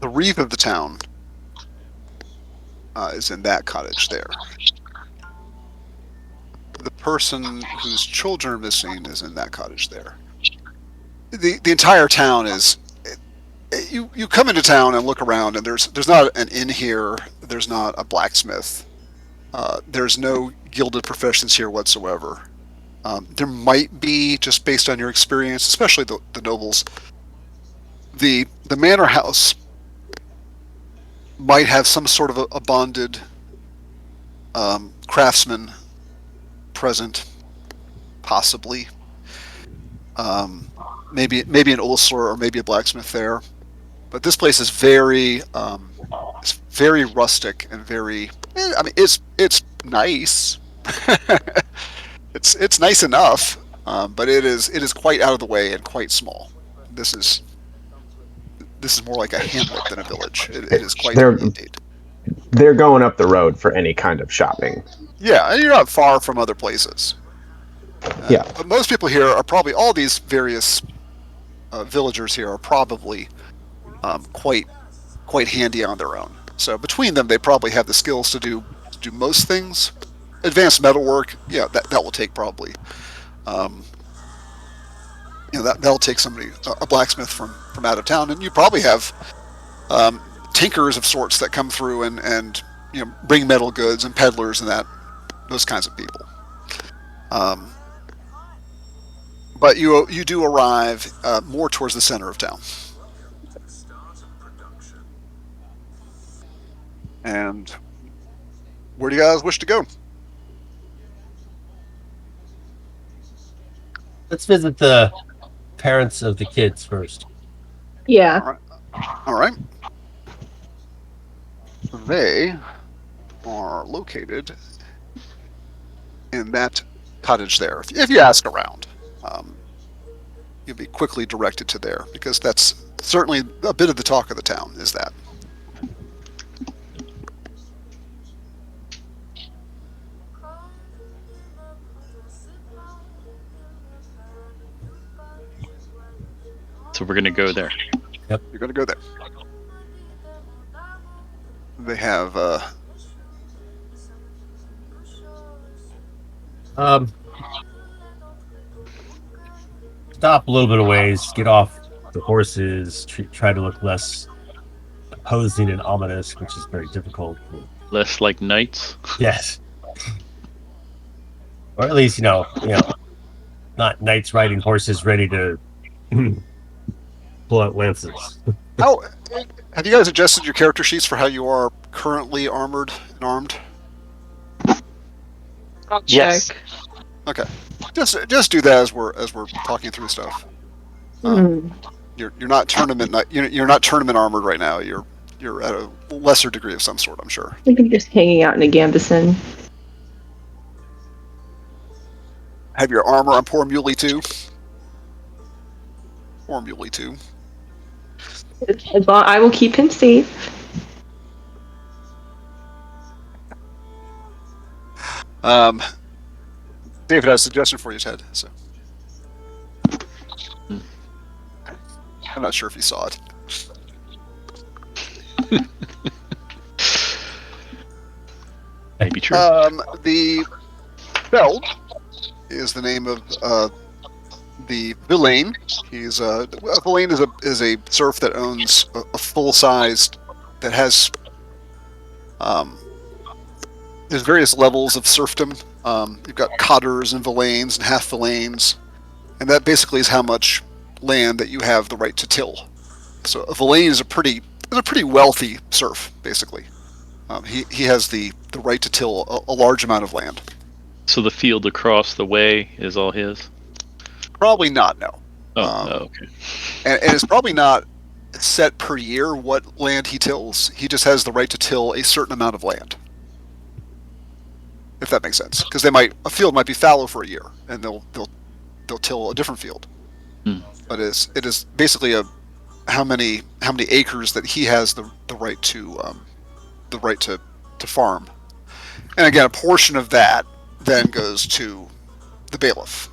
reeve of the town is in that cottage there. The person whose children are missing is in that cottage there. The entire town is. You come into town and look around, and there's not an inn here. There's not a blacksmith. There's no gilded professions here whatsoever. There might be, just based on your experience, especially the nobles. The manor house might have some sort of a bonded craftsman present, possibly. Maybe an ostler or maybe a blacksmith there. But this place is it's very rustic and very. I mean, it's nice. It's nice enough, but it is quite out of the way and quite small. This is more like a hamlet than a village. It is quite indeed. They're going up the road for any kind of shopping. Yeah, and you're not far from other places. Yeah. But most people here are probably all these various villagers here are probably quite handy on their own. So between them, they probably have the skills to do most things. Advanced metalwork, yeah, that will take probably. That'll take somebody, a blacksmith from out of town, and you probably have tinkers of sorts that come through and bring metal goods and peddlers and those kinds of people. But you do arrive more towards the center of town. And where do you guys wish to go? Let's visit the parents of the kids first. Yeah. All right. They are located in that cottage there. If you ask around, you'll be quickly directed to there because that's certainly a bit of the talk of the town is that. So we're going to go there. You're going to go there. They have Stop a little bit of ways, get off the horses, try to look less imposing and ominous, which is very difficult. Less like knights. Yes, or at least not knights riding horses ready to pull out lances. how have you guys adjusted your character sheets for how you are currently armored and armed? I'll Yes. check. Okay, just do that as we're talking through stuff. You're not you're not tournament armored right now. You're at a lesser degree of some sort, I'm sure. I think I'm just hanging out in a Gambison. Have your armor on poor Muley too. Poor Muley too. As long I will keep him safe. David has a suggestion for you, Ted. So I'm not sure if you saw it. Maybe true. The Feld is the name of the villain. He's villain is a serf that owns a full sized that has there's various levels of serfdom. You've got cotters and villains and half villains, and that basically is how much land that you have the right to till. So a villain is a pretty wealthy serf, basically. He has the right to till a large amount of land. So the field across the way is all his? Probably not, no. Okay. And it's probably not set per year what land he tills. He just has the right to till a certain amount of land. If that makes sense, because a field might be fallow for a year, and they'll till a different field. But it is basically how many acres that he has the right to farm, and again a portion of that then goes to the bailiff,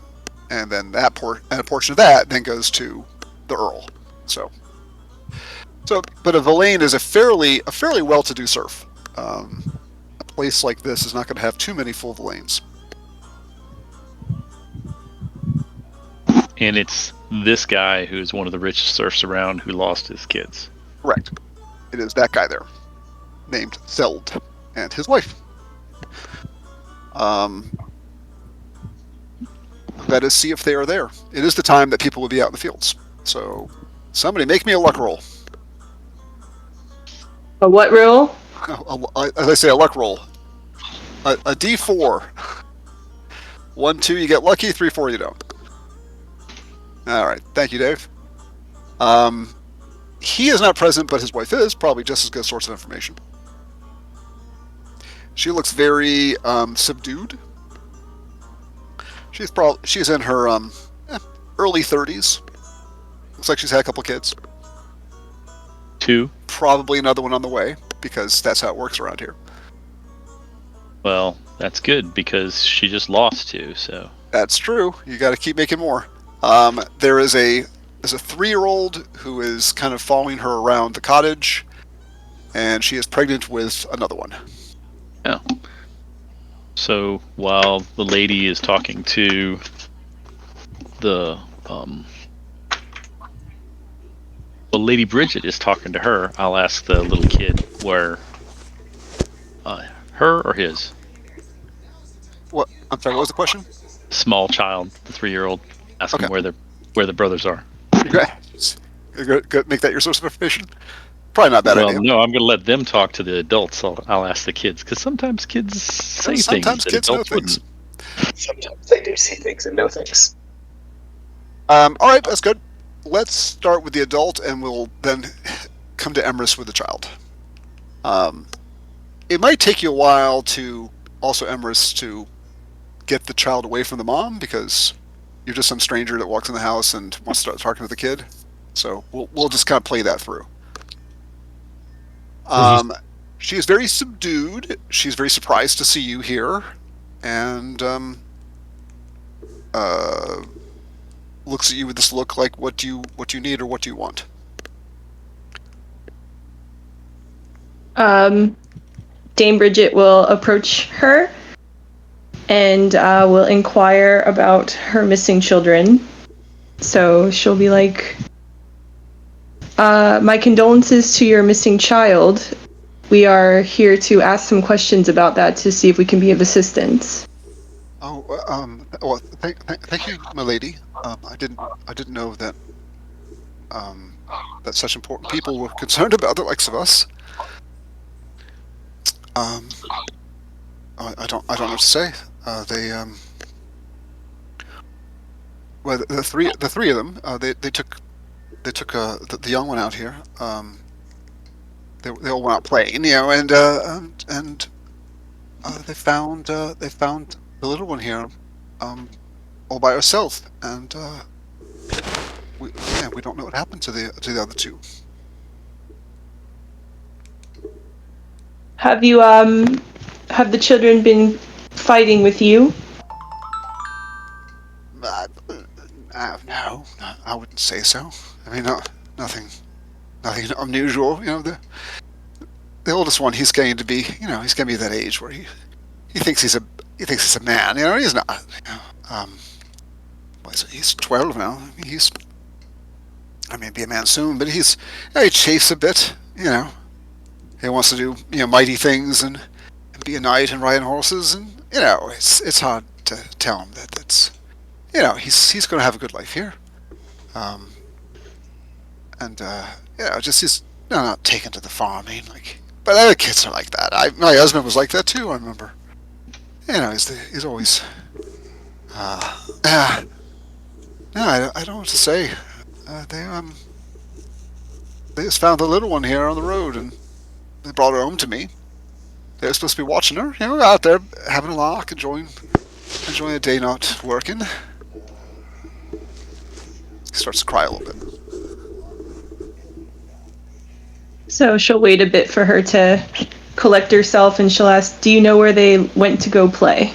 and then a portion of that then goes to the earl. So but a villain is a fairly well-to-do serf. A place like this is not going to have too many full villains. And it's this guy who's one of the richest serfs around who lost his kids. Correct. It is that guy there, named Feld, and his wife. Let us see if they are there. It is the time that people will be out in the fields. So, somebody make me a luck roll. A what roll? As I say, a luck roll. A D4. 1, 2, you get lucky. 3, 4, you don't. All right. Thank you, Dave. He is not present, but his wife is. Probably just as good a source of information. She looks very subdued. She's in her early 30s. Looks like she's had a couple kids. 2? Probably another one on the way, because that's how it works around here. Well, that's good because she just lost 2. So That's true. You got to keep making more. There's a 3-year-old who is kind of following her around the cottage, and she is pregnant with another one. yeah. So while the lady is talking to the Lady Bridget is talking to her, I'll ask the little kid where her or his What? I'm sorry. What was the question? small child, the 3-year-old, ask him Okay. where the brothers are. Go make that your source of information. Probably not a bad Well, idea. no, I'm going to let them talk to the adults. I'll ask the kids because sometimes kids say Sometimes things that kids know adults things. wouldn't. Sometimes they do see things and know things. All right, that's good. Let's start with the adult, and we'll then come to Emrys with the child. It might take you a while to also Emrys to get the child away from the mom because you're just some stranger that walks in the house and wants to start talking to the kid. So we'll just kind of play that through. She is very subdued. She's very surprised to see you here, and looks at you with this look like, what do you need or what do you want? Dame Bridget will approach her and will inquire about her missing children. So she'll be like, my condolences to your missing child. We are here to ask some questions about that to see if we can be of assistance. Oh, well, thank you, my lady. I didn't know that that such important people were concerned about the likes of us. I don't know what to say. Well, the three of them, they took the young one out here. They all went out playing, and they found the little one here, all by herself, and we don't know what happened to the other two. Have you have the children been fighting with you? No, I wouldn't say so. I mean, nothing unusual. The oldest one, he's going to be that age where he thinks he's a man. He's not. He's 12 now. I mean, be a man soon, but he chafes a bit. He wants to do mighty things and be a knight and ride on horses, and it's hard to tell him that's he's going to have a good life here. And just he's not taken to the farming but other kids are like that. My husband was like that too. I remember. He's always. No, I don't know what to say. They just found the little one here on the road, and they brought her home to me. They were supposed to be watching her, out there having a lark, enjoying a day not working. He starts to cry a little bit. So she'll wait a bit for her to collect herself, and she'll ask, "Do you know where they went to go play?"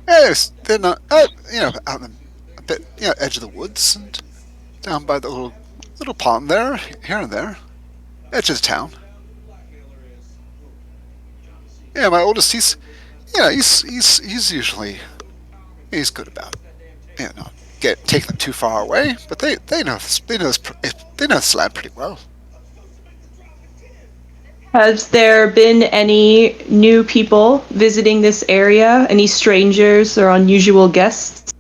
Yes, they're not, out in a bit, edge of the woods and down by the little pond there, here and there, edge of the town. Yeah, my oldest, he's usually good about not taking them too far away, but they know this land pretty well. Has there been any new people visiting this area? Any strangers or unusual guests?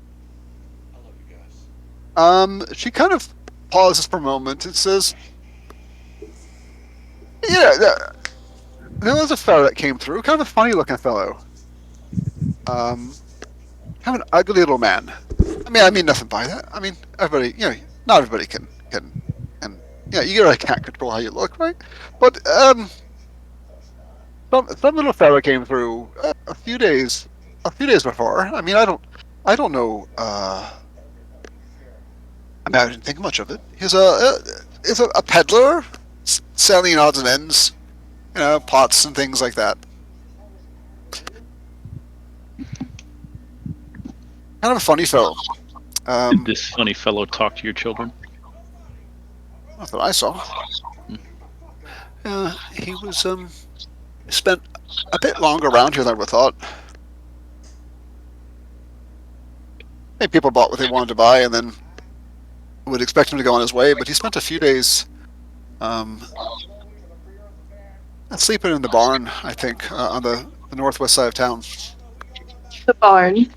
She kind of pauses for a moment and says, there was a fellow that came through, kind of a funny looking fellow. Kind of an ugly little man. I mean nothing by that. I mean, everybody, not everybody can, you really can't control how you look, right? But, some little fella came through a few days before. I mean, I don't know. I didn't think much of it. He's a peddler, selling odds and ends, pots and things like that. Kind of a funny fellow. Did this funny fellow talk to your children? Not that I saw. He was spent a bit longer around here than I would have thought. Hey, people bought what they wanted to buy, and then would expect him to go on his way. But he spent a few days sleeping in the barn, I think, on the northwest side of town. The barn.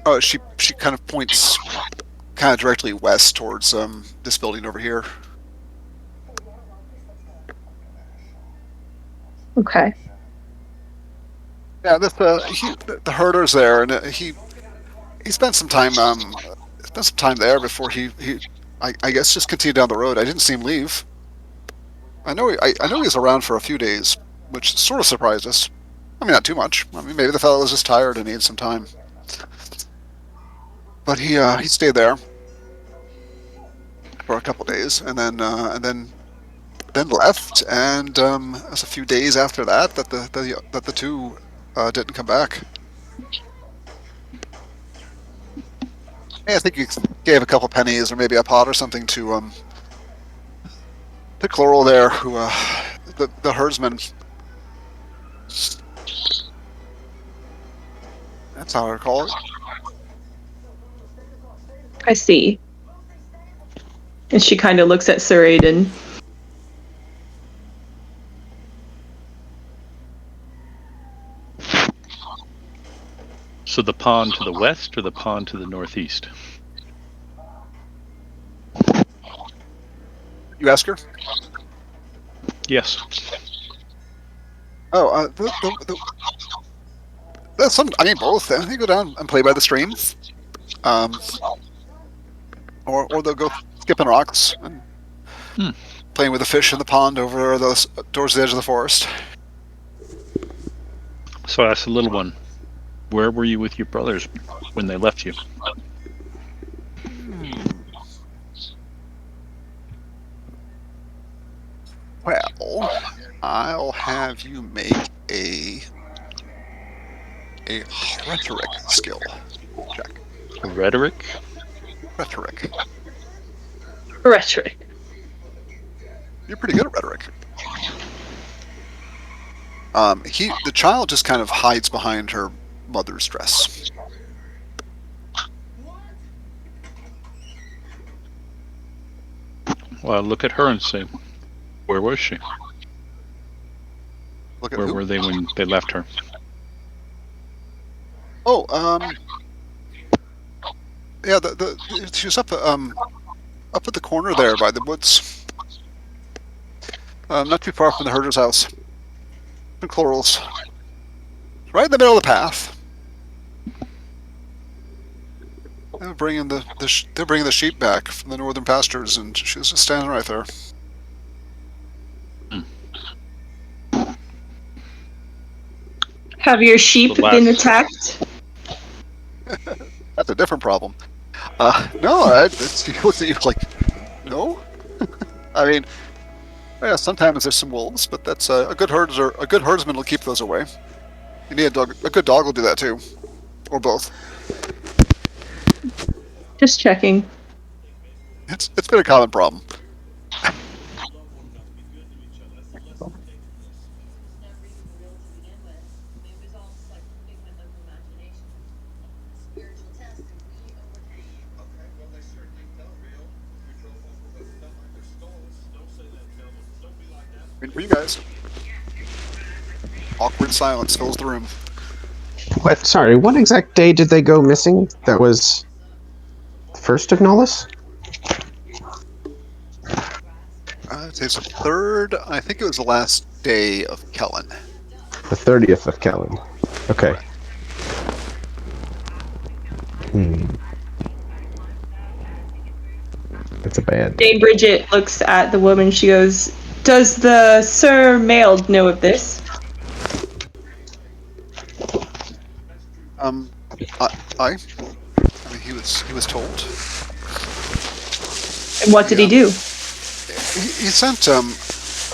Oh, she kind of points kind of directly west towards this building over here. Okay. Yeah, the herder's there, and he spent some time there before he I guess just continued down the road. I didn't see him leave. I know he was around for a few days, which sort of surprised us. I mean, not too much. I mean, maybe the fellow was just tired and needed some time. But he stayed there for a couple days, and then left. And it was a few days after that the two didn't come back. Yeah, I think he gave a couple pennies or maybe a pot or something to Chloral there, who the herdsman. That's how I call it. I see. And she kind of looks at Sir Aiden. So the pond to the west or the pond to the northeast? You ask her. Yes. Oh, that's some. I mean, both. They go down and play by the stream, um, or they'll go skipping rocks and playing with the fish in the pond over those towards the edge of the forest. So I asked the little one, where were you with your brothers when they left you? Well, I'll have you make a rhetoric skill check. Rhetoric? Rhetoric. Rhetoric. You're pretty good at rhetoric. The child just kind of hides behind her mother's dress. Well, look at her and say, where was she? Look at Where who? were they when they left her? Oh, yeah, she's up at the corner there by the woods. Not too far from the herder's house. And Chloral's. Right in the middle of the path. They're bringing the sheep back from the northern pastures, and she's just standing right there. Have your sheep been attacked? That's a different problem. No, he looks at you like, no. I mean, yeah, sometimes there's some wolves, but that's a good herdsman will keep those away. You need a dog. A good dog will do that too, or both. Just checking. It's been a common problem. I mean, for you guys, awkward silence fills the room. What? Sorry, what exact day did they go missing? That was the 1st of Nolus? It's the 3rd. I think it was the last day of Kellen. The 30th of Kellen. Okay. That's a bad. Dame Bridget looks at the woman. She goes, "Does the Sir Mailed know of this?" I mean, he was told. And what did he do? He sent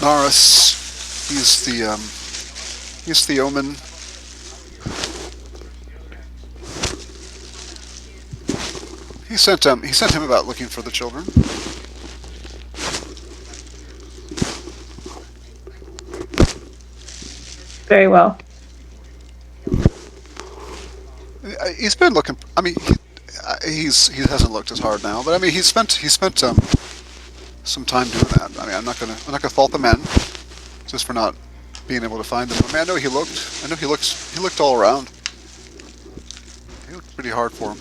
Naris. He's the omen. He sent him about looking for the children. Very well. He's been looking. I mean, he hasn't looked as hard now, but I mean, he spent some time doing that. I mean, I'm not gonna fault the men just for not being able to find them. I mean, I know he looked all around. He looked pretty hard for him.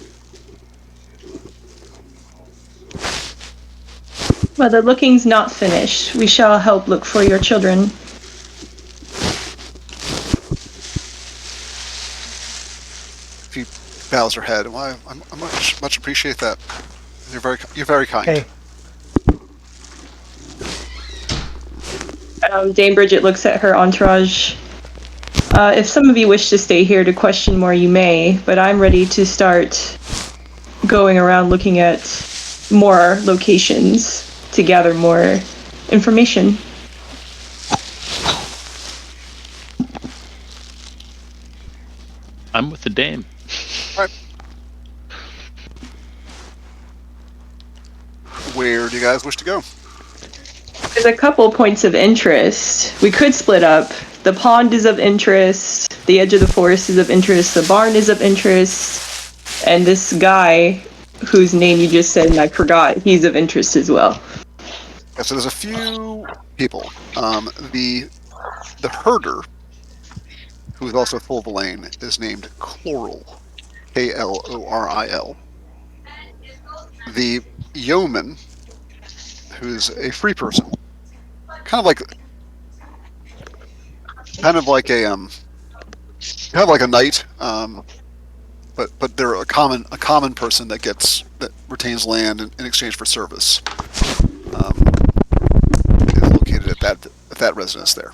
Well, the looking's not finished. We shall help look for your children. She bows her head. Well, I much appreciate that. You're very kind. Hey. Dame Bridget looks at her entourage. If some of you wish to stay here to question more, you may, but I'm ready to start going around looking at more locations to gather more information. I'm with the dame. All right. Where do you guys wish to go? There's a couple points of interest. We could split up. The pond is of interest. The edge of the forest is of interest. The barn is of interest. And this guy, whose name you just said and I forgot, he's of interest as well. Yeah, so there's a few people. The herder, who is also full of a lane, is named Chloral, Kloril. The yeoman, who is a free person, kind of like a knight, but they're a common person that retains land in exchange for service. Is located at that residence there.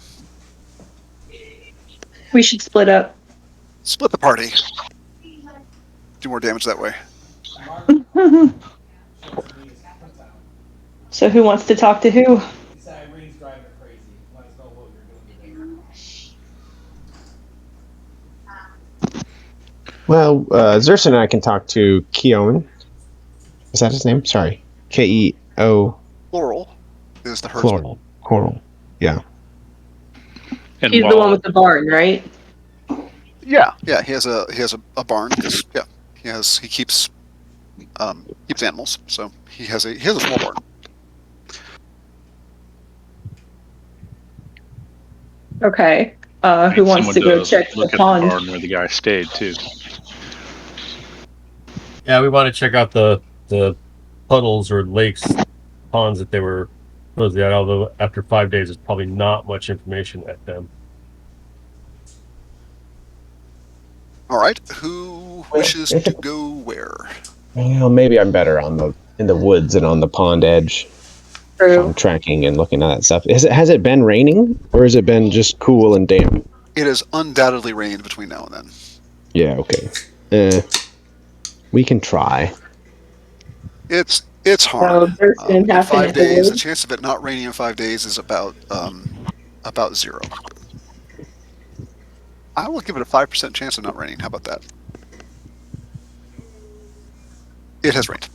We should split up. Split the party. Do more damage that way. So who wants to talk to who? Well, Zerson and I can talk to Keoman. Is that his name? Sorry. Keo. Chloral is the herdsman. Coral. Yeah. And He's the one with the barn, right? Yeah. He has a barn because he keeps animals, so he has a small barn. Okay. Who wants to go check the look at pond? the barn where the guy stayed too. Yeah, we want to check out the puddles or lakes, ponds that they were supposedly at, although after 5 days there's probably not much information at them. All right. Who wishes to go where? Well, maybe I'm better in the woods and on the pond edge. True. Tracking and looking at that stuff. Has it been raining, or has it been just cool and damp? It has undoubtedly rained between now and then. Yeah. Okay. We can try. It's hard. In 5 days, the chance of it not raining in 5 days is about 0. I will give it a 5% chance of not raining. How about that? It has rained.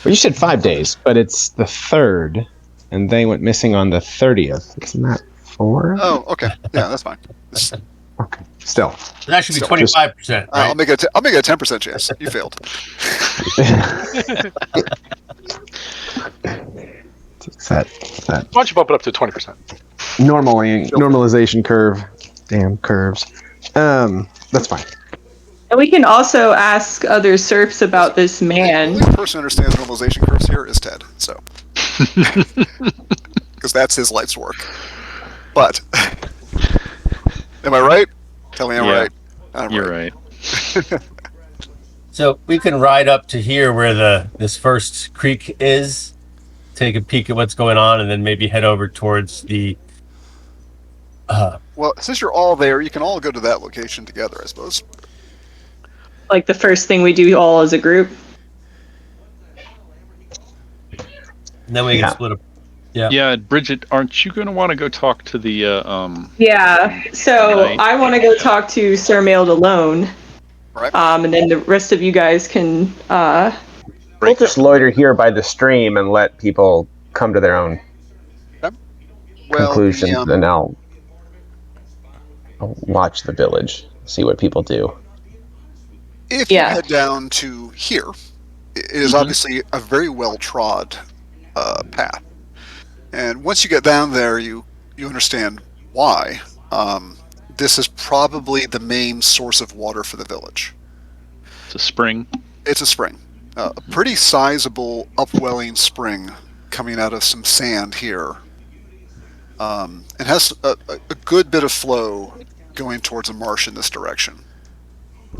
Well, you said 5 days, but it's the 3rd, and they went missing on the 30th. Isn't that 4? Oh, okay. Yeah, that's fine. Okay. Still. That should be 25%. Right? I'll make it a 10% chance. You failed. It's that Why don't you bump it up to 20%? normalization curve. Damn curves. That's fine. And we can also ask other serfs about this The man. only person who understands normalization curves here is Ted. So, because that's his life's work. But, am I right? Tell me I'm Yeah, right. I'm You're right. So we can ride up to here where this first creek is, take a peek at what's going on, and then maybe head over towards the. Well, since you're all there, you can all go to that location together, I suppose. Like the first thing we do all as a group. And then we can split up. Yeah. Yeah, Bridget, aren't you going to want to go talk to the Yeah. So Right. I want to go talk to Sir Mailed alone. Right. And then the rest of you guys can We'll just loiter here by the stream and let people come to their own conclusions, and I'll watch the village, see what people do. If you head down to here, it is obviously a very well-trod path. And once you get down there, you understand why. This is probably the main source of water for the village. it's a spring? It's a spring. A pretty sizable upwelling spring coming out of some sand here. It has a good bit of flow going towards a marsh in this direction.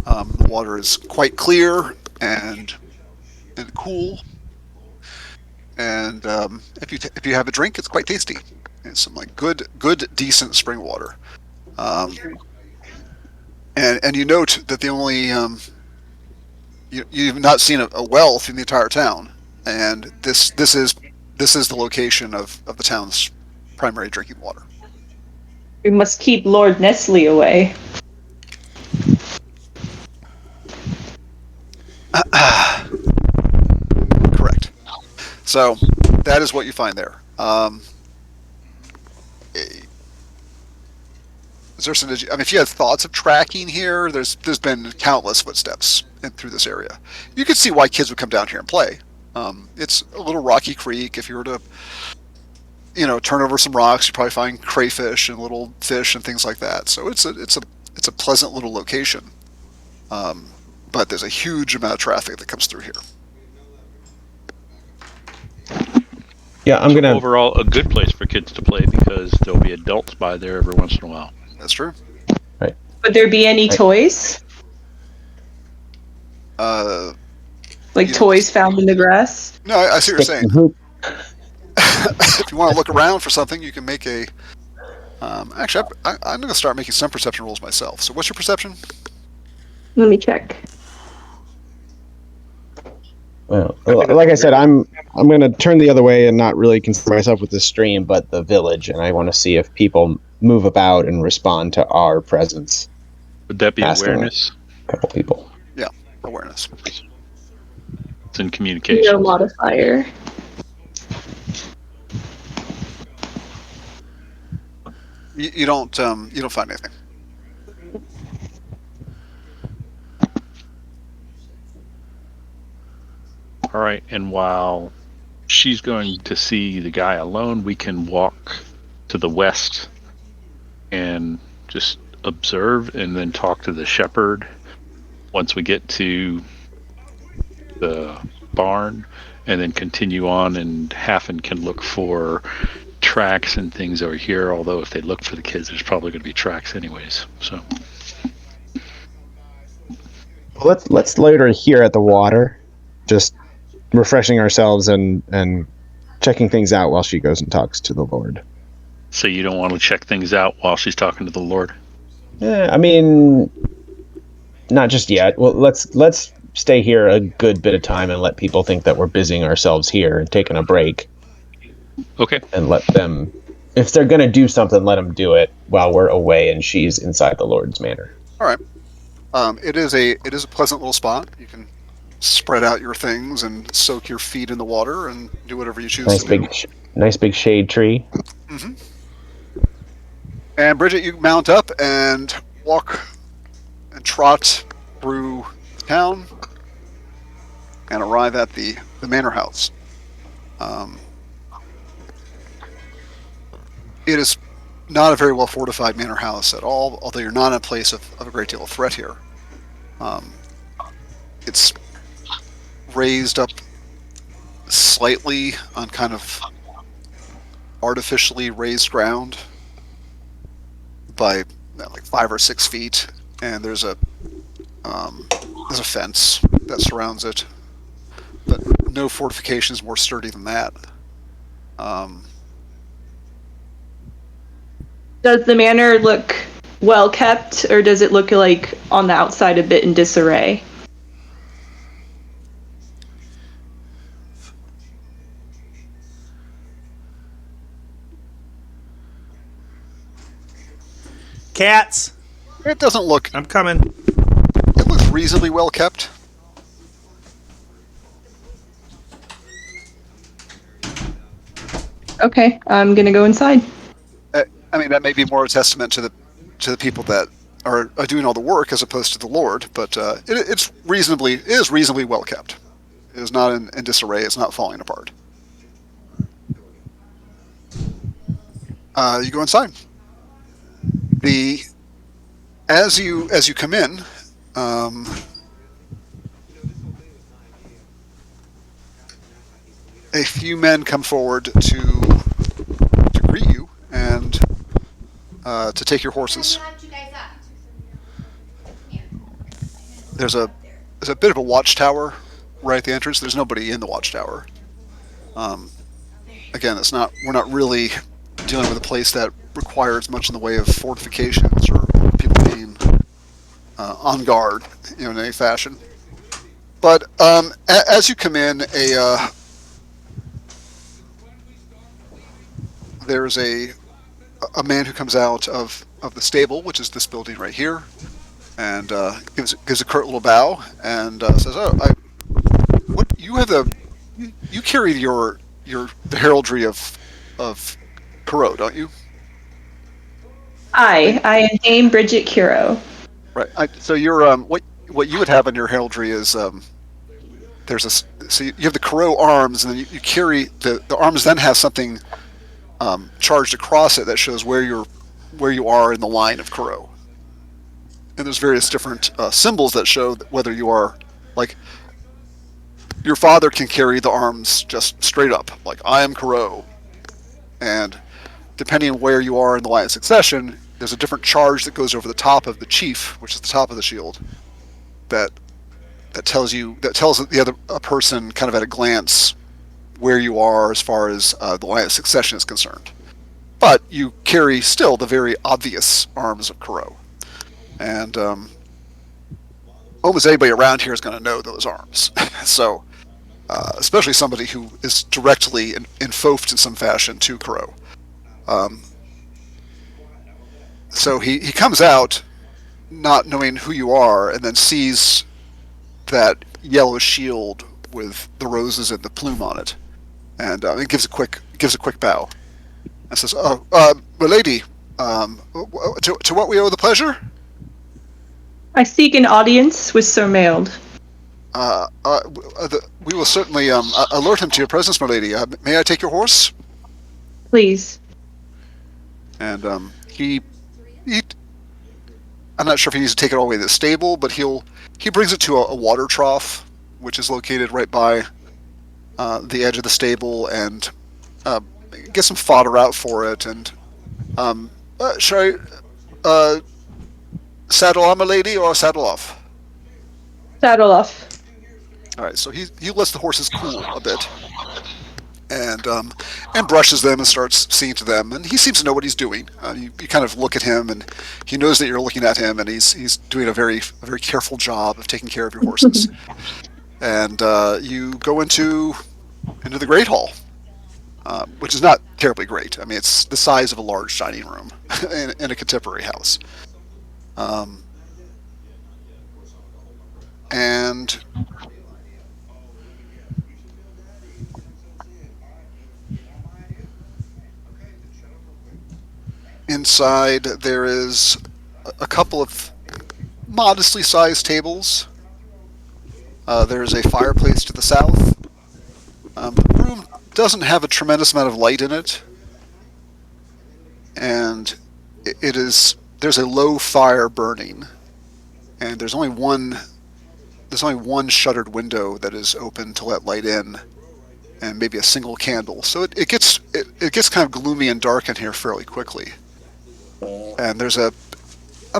The water is quite clear and cool, and if you have a drink, it's quite tasty. It's some like good decent spring water. And you note that the only you've not seen a well through the entire town, and this is the location of the town's primary drinking water. we must keep Lord Nestle away. Correct. So that is what you find there. Zerson, if you had thoughts of tracking here, there's been countless footsteps through this area. You could see why kids would come down here and play. It's a little rocky creek. If you were to, turn over some rocks, you probably find crayfish and little fish and things like that. So it's a pleasant little location. But there's a huge amount of traffic that comes through here. Yeah, I'm gonna. Overall, a good place for kids to play because there'll be adults by there every once in a while. That's true. Would there be any toys? Like toys found in the grass? No, I see what you're saying. Hoop. If you want to look around for something, you can make a. Actually, I'm going to start making some perception rolls myself. So, what's your perception? Let me check. Well, like I said, I'm going to turn the other way and not really concern myself with the stream, but the village, and I want to see if people move about and respond to our presence. Would that be Asking awareness? A couple people. Yeah, awareness. It's in communication. No modifier. You don't find anything. All right, and while she's going to see the guy alone, we can walk to the west and just observe and then talk to the shepherd once we get to the barn, and then continue on, and Hafen can look for tracks and things over here, although if they look for the kids, there's probably going to be tracks anyways. So Let's loiter here at the water, just refreshing ourselves and checking things out while she goes and talks to the Lord. So you don't want to check things out while she's talking to the Lord? I mean, not just yet. Well, let's stay here a good bit of time and let people think that we're busying ourselves here and taking a break. Okay. And let them, if they're going to do something, let them do it while we're away and she's inside the Lord's manor. All right. It is a pleasant little spot. You can spread out your things and soak your feet in the water and do whatever you choose to do. Nice big shade tree. Mm-hmm. And Bridget, you mount up and walk and trot through the town and arrive at the manor house. It is not a very well fortified manor house at all, although you're not in a place of a great deal of threat here. It's raised up slightly on kind of artificially raised ground by like 5 or 6 feet, and there's a fence that surrounds it, but no fortification is more sturdy than that. Does the manor look well kept, or does it look like on the outside a bit in disarray? Cats. It doesn't look. I'm coming. It looks reasonably well kept. Okay, I'm gonna go inside. I mean, that may be more a testament to the people that are doing all the work as opposed to the Lord, but it is reasonably well kept. It is not in disarray. It's not falling apart. You go inside. As you come in, a few men come forward to greet you and to take your horses. There's a bit of a watchtower right at the entrance. There's nobody in the watchtower. Again, we're not really dealing with a place that requires much in the way of fortifications or people being on guard, in any fashion. But as you come in, there's a man who comes out of the stable, which is this building right here, and gives a curt little bow and says, "Oh, what you have you carry the heraldry of Kuro, don't you? I am Dame Bridget Curo. Right. So you're what you would have in your heraldry is there's a so you have the Kuro arms, and then you carry the arms. Then have something charged across it that shows where you are in the line of Kuro. And there's various different symbols that show whether you are like your father can carry the arms just straight up, like I am Kuro, and depending on where you are in the line of succession, there's a different charge that goes over the top of the chief, which is the top of the shield, that tells the other a person kind of at a glance where you are as far as the line of succession is concerned. But you carry still the very obvious arms of Kuro, and almost anybody around here is going to know those arms. So, especially somebody who is directly infofed in some fashion to Kuro. So he comes out not knowing who you are, and then sees that yellow shield with the roses and the plume on it, and it gives a quick bow, and says, "Oh, my lady, to what we owe the pleasure." I seek an audience with Sir Mailed. We will certainly alert him to your presence, my lady. May I take your horse? Please. And he, I'm not sure if he needs to take it all the way to the stable, but he brings it to a water trough, which is located right by the edge of the stable, and get some fodder out for it. And should I saddle on, my lady, or saddle off? Saddle off. All right, so he lets the horses cool a bit, and brushes them and starts seeing to them, and he seems to know what he's doing. You kind of look at him, and he knows that you're looking at him, and he's doing a very careful job of taking care of your horses. And you go into the great hall, which is not terribly great. I mean, it's the size of a large dining room in a contemporary house. And inside there is a couple of modestly sized tables. There's a fireplace to the south. The room doesn't have a tremendous amount of light in it, and there's a low fire burning, and there's only one shuttered window that is open to let light in, and maybe a single candle. So it gets kind of gloomy and dark in here fairly quickly. And there's a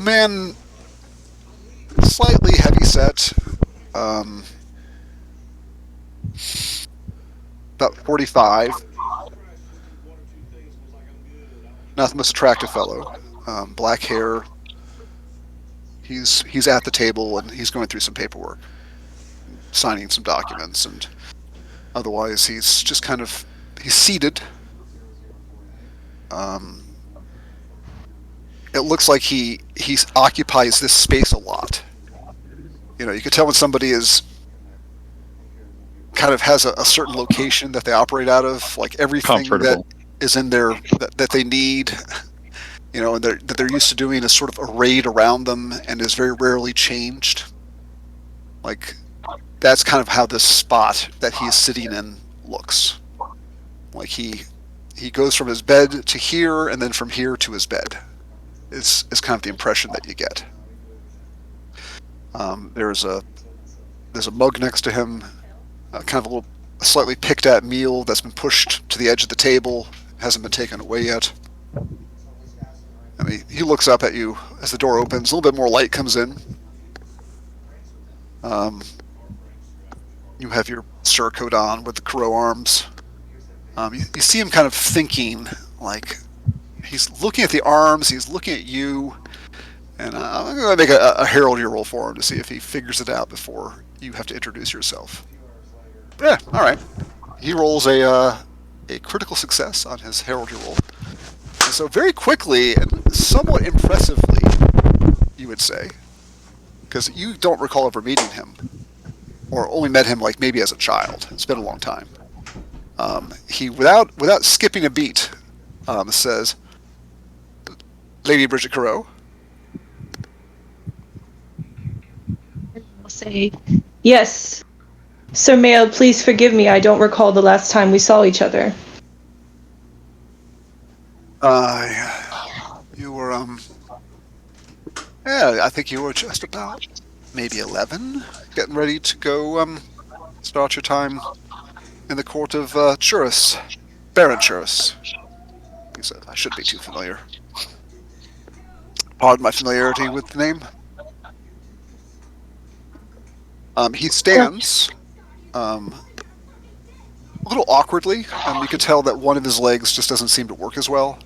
man, slightly heavy set, about 45. Not the most attractive fellow. Black hair. He's at the table and he's going through some paperwork, signing some documents, and otherwise he's just he's seated. It looks like he occupies this space a lot. You know, you could tell when somebody is kind of has a certain location that they operate out of, like everything that is in there that they need, you know, and that they're used to doing is sort of arrayed around them and is very rarely changed. Like, that's kind of how this spot that he's sitting in looks. Like he goes from his bed to here, and then from here to his bed. Is kind of the impression that you get. There's a mug next to him, kind of a slightly picked at meal that's been pushed to the edge of the table, hasn't been taken away yet. I mean, he looks up at you as the door opens. A little bit more light comes in. You have your surcoat on with the crow arms. You see him kind of thinking, like, he's looking at the arms, he's looking at you, and I'm going to make a heraldry roll for him to see if he figures it out before you have to introduce yourself. Yeah, all right. He rolls a critical success on his heraldry roll. And so very quickly and somewhat impressively, you would say, because you don't recall ever meeting him, or only met him like maybe as a child. It's been a long time. He, without skipping a beat, says, "Lady Bridget Carreau." I'll say, "Yes, Sir Mayo, please forgive me. I don't recall the last time we saw each other." You were yeah, I think you were just about maybe 11, getting ready to go start your time in the court of Churus, Baron Churus. He said, "I shouldn't be too familiar. Pardon my familiarity with the name." He stands a little awkwardly. You could tell that one of his legs just doesn't seem to work as well.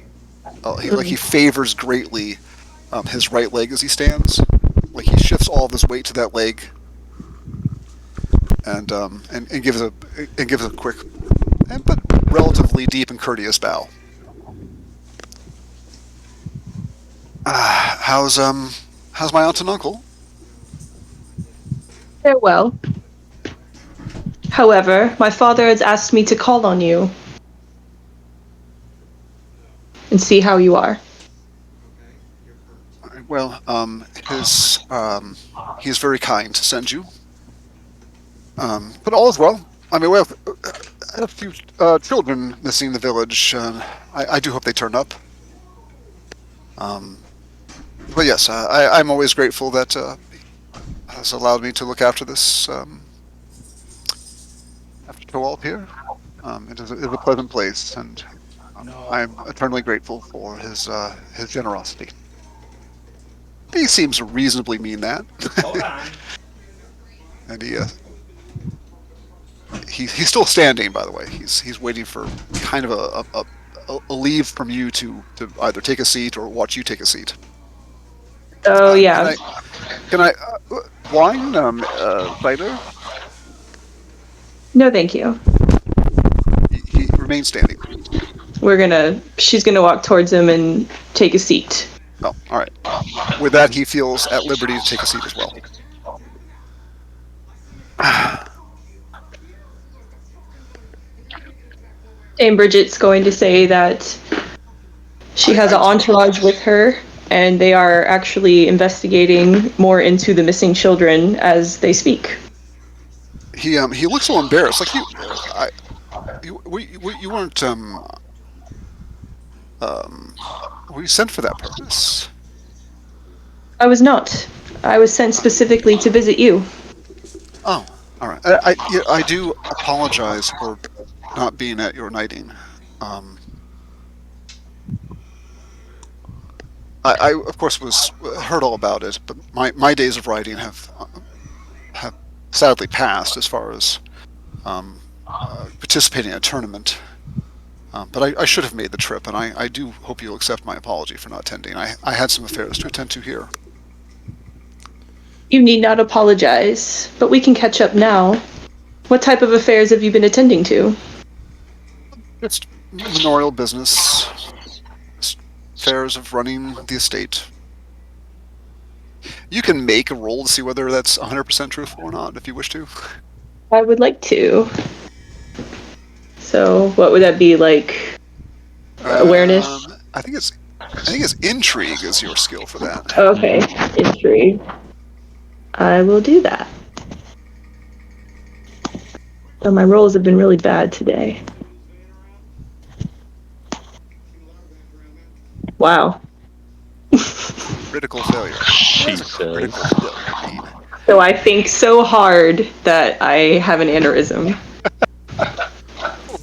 He favors greatly his right leg as he stands. Like he shifts all of his weight to that leg, and gives a quick, but relatively deep and courteous bow. How's my aunt and uncle? They're well. However, my father has asked me to call on you and see how you are. Well, he's very kind to send you. But all is well. I mean, we have a few children missing in the village. I do hope they turn up. But yes, I'm always grateful that has allowed me to look after this after Towalp here. It is a pleasant place, and I'm eternally grateful for his generosity. He seems to reasonably mean that. Hold on. And he's still standing, by the way. He's waiting for kind of a leave from you to either take a seat or watch you take a seat. Oh, yeah. Can I wine, cider? No, thank you. He remains standing. She's gonna walk towards him and take a seat. Oh, all right. With that, he feels at liberty to take a seat as well. Dame Bridget's going to say that she has an entourage with her, and they are actually investigating more into the missing children as they speak. He looks a little embarrassed. Like you weren't were you sent for that purpose? I was not. I was sent specifically to visit you. Oh, all right. I do apologize for not being at your knighting. I of course heard all about it, but my days of writing have sadly passed as far as participating in a tournament. But I should have made the trip, and I do hope you'll accept my apology for not attending. I had some affairs to attend to here. You need not apologize, but we can catch up now. What type of affairs have you been attending to? Just manorial business, affairs of running the estate. You can make a roll to see whether that's 100% truthful or not, if you wish to. I would like to. So, what would that be, like? Awareness? I think it's intrigue is your skill for that. Okay, intrigue. I will do that. So my rolls have been really bad today. Wow. Critical failure. Critical failure. So I think so hard that I have an aneurysm.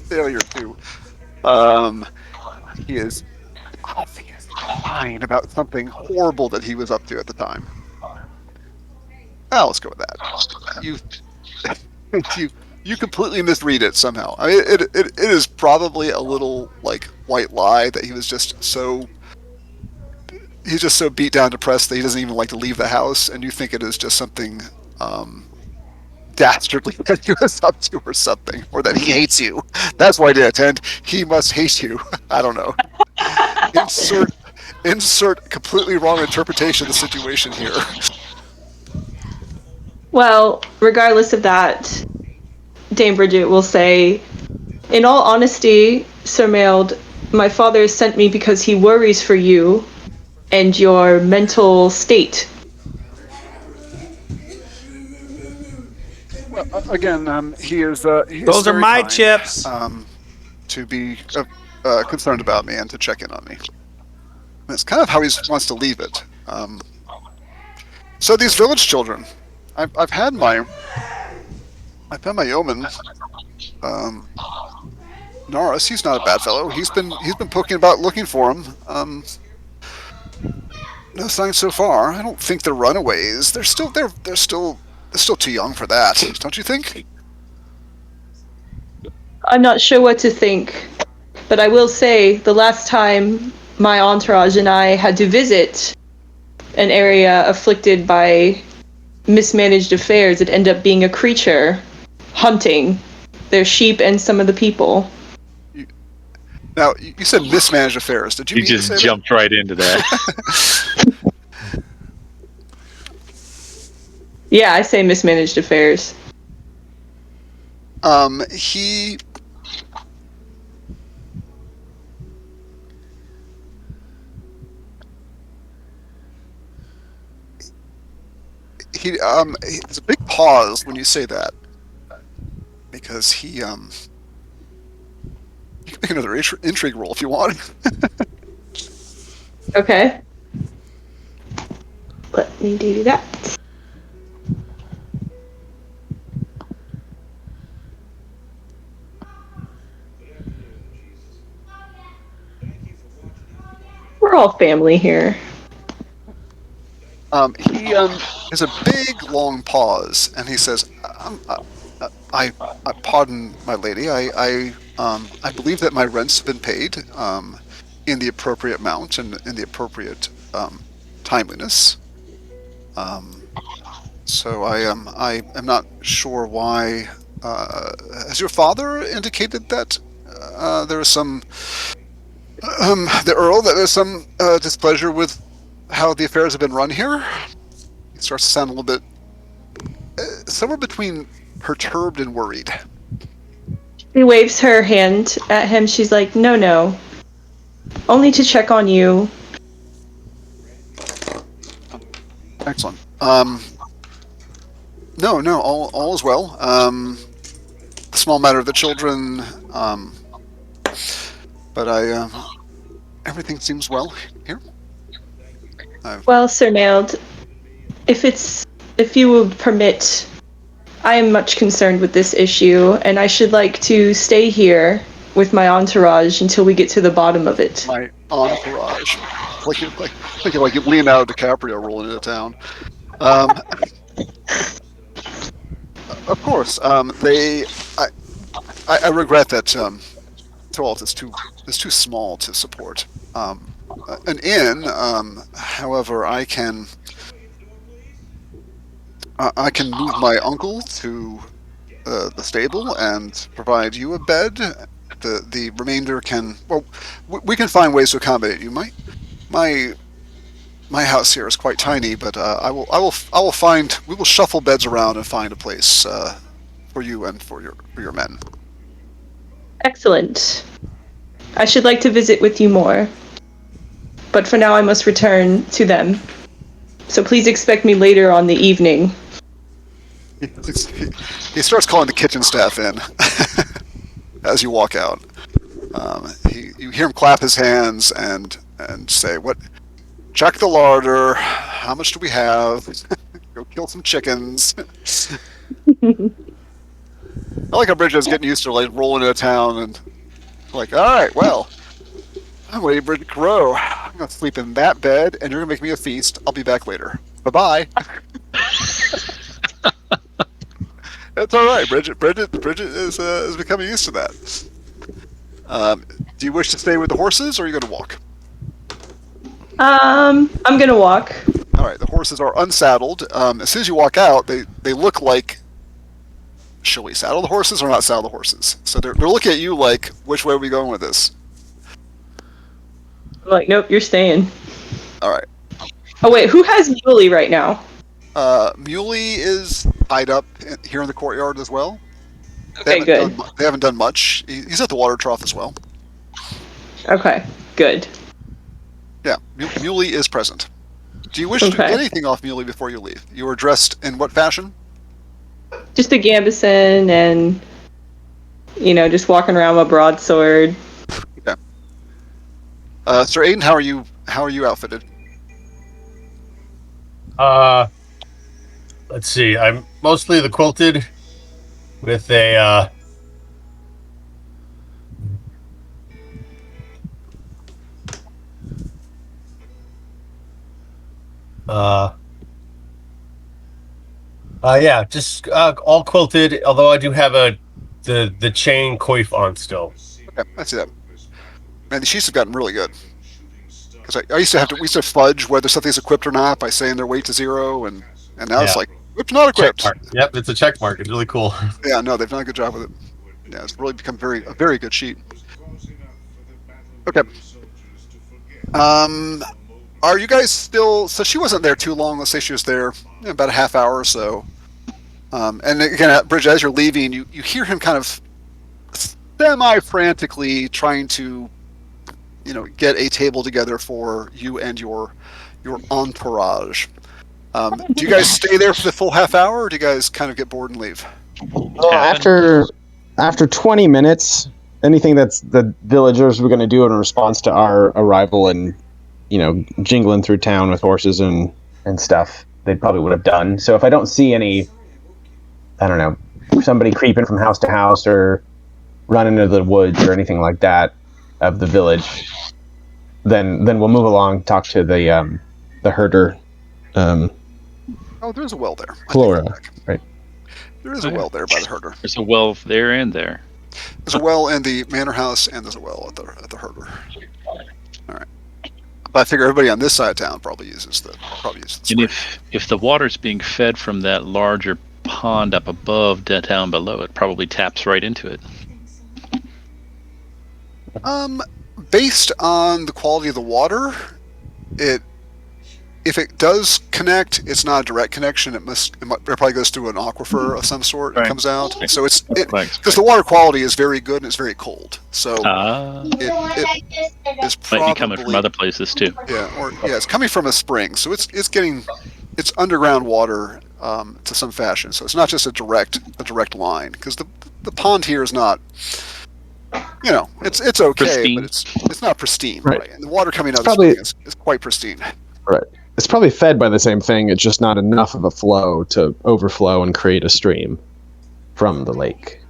Failure too. He is lying about something horrible that he was up to at the time. Oh, let's go with that. You completely misread it somehow. I mean, it is probably a little like white lie that he's just so beat down, depressed that he doesn't even like to leave the house, and you think it is just something dastardly that he was up to or something, or that he hates you. That's why he didn't attend. He must hate you. I don't know. Insert completely wrong interpretation of the situation here. Well, regardless of that, Dame Bridget will say, in all honesty, Sir Mailed, my father sent me because he worries for you and your mental state. Well, again, he is Those are very my kind, chips. to be concerned about me and to check in on me. That's kind of how he wants to leave it. So these village children, I've had my yeoman, Norris. He's not a bad fellow. He's been poking about looking for him. No signs so far. I don't think they're runaways. They're still too young for that. Don't you think? I'm not sure what to think, but I will say the last time my entourage and I had to visit an area afflicted by mismanaged affairs, it ended up being a creature hunting their sheep and some of the people. Now, you said mismanaged affairs. Did you He mean to just say jumped right into that. that? Yeah, I say mismanaged affairs. He it's a big pause when you say that, because you can make another intrigue roll if you want. Okay. Let me do that. We're all family here. He has a big long pause, and he says, I pardon my lady. I believe that my rents have been paid in the appropriate amount and in the appropriate timeliness. So I am not sure why. Has your father indicated that there is some the Earl, that there's some displeasure with how the affairs have been run here? He starts to sound a little bit somewhere between perturbed and worried. She waves her hand at him. She's like, no. Only to check on you. Excellent. No, all is well. The small matter of the children, but everything seems well here. Well, Sir Mailed, if you would permit, I am much concerned with this issue, and I should like to stay here with my entourage until we get to the bottom of it. My entourage, like Leonardo DiCaprio rolling into town. Of course, I regret that Tawalt is too small to support an inn. However, I can move my uncle to the stable and provide you a bed. The remainder can, well, we can find ways to accommodate you. My house here is quite tiny, but I will find, we will shuffle beds around and find a place for you and for your men. Excellent. I should like to visit with you more. But for now I must return to them. So please expect me later on the evening. He starts calling the kitchen staff in as you walk out. You hear him clap his hands and say, "What? Check the larder. How much do we have? Go kill some chickens." I like how Bridget's getting used to like rolling into town and like, all right, well, I'm Lady Bridget Crow. I'm gonna sleep in that bed, and you're gonna make me a feast. I'll be back later. Bye bye. That's all right, Bridget. Bridget is becoming used to that. Do you wish to stay with the horses, or are you going to walk? I'm gonna walk. All right, the horses are unsaddled. As soon as you walk out, they look like, shall we saddle the horses or not saddle the horses? So they're looking at you like, which way are we going with this? I'm like, nope, you're staying. All right. Oh wait, who has Muley right now? Muley is tied up here in the courtyard as well. Okay, good. They haven't done much. He's at the water trough as well. Okay, good. Yeah, Muley is present. Do you wish to get anything off Muley before you leave? You are dressed in what fashion? Just a gambeson and, just walking around with a broadsword. Okay. Sir Aiden, how are you outfitted? Let's see. I'm mostly the quilted with a yeah, just all quilted. Although I do have the chain coif on still. Okay, I see that. Man, the sheets have gotten really good. Because I used to fudge whether something's equipped or not by saying their weight to 0, and now it's like equipped, not equipped. Check mark. Yep, it's a check mark. It's really cool. Yeah, no, they've done a good job with it. Yeah, it's really become a very good sheet. Okay. Are you guys still? So she wasn't there too long. Let's say she was there about a half hour or so. And again, Bridge, as you're leaving, you hear him kind of semi-frantically trying to, get a table together for you and your entourage. Do you guys stay there for the full half hour, or do you guys kind of get bored and leave? No, after 20 minutes, anything that's the villagers were going to do in response to our arrival and, jingling through town with horses and stuff, they probably would have done. So if I don't see any, I don't know, somebody creeping from house to house or running into the woods or anything like that of the village, then we'll move along, talk to the herder. There's a well there. Flora, right? There is a well there by the herder. There's a well there and there. There's a well in the manor house, and there's a well at the herder. All right. But I figure everybody on this side of town probably uses the spring. And if the water's being fed from that larger pond up above, down below, it probably taps right into it. Based on the quality of the water, if it does connect, it's not a direct connection. It probably goes through an aquifer of some sort and comes out. So because the water quality is very good and it's very cold. So it is probably might be coming from other places too. Yeah, it's coming from a spring. So it's underground water to some fashion. So it's not just a direct line, because the pond here is not. It's okay, pristine. But it's not pristine, right? And the water coming out of the spring is quite pristine. Right. It's probably fed by the same thing. It's just not enough of a flow to overflow and create a stream from the lake.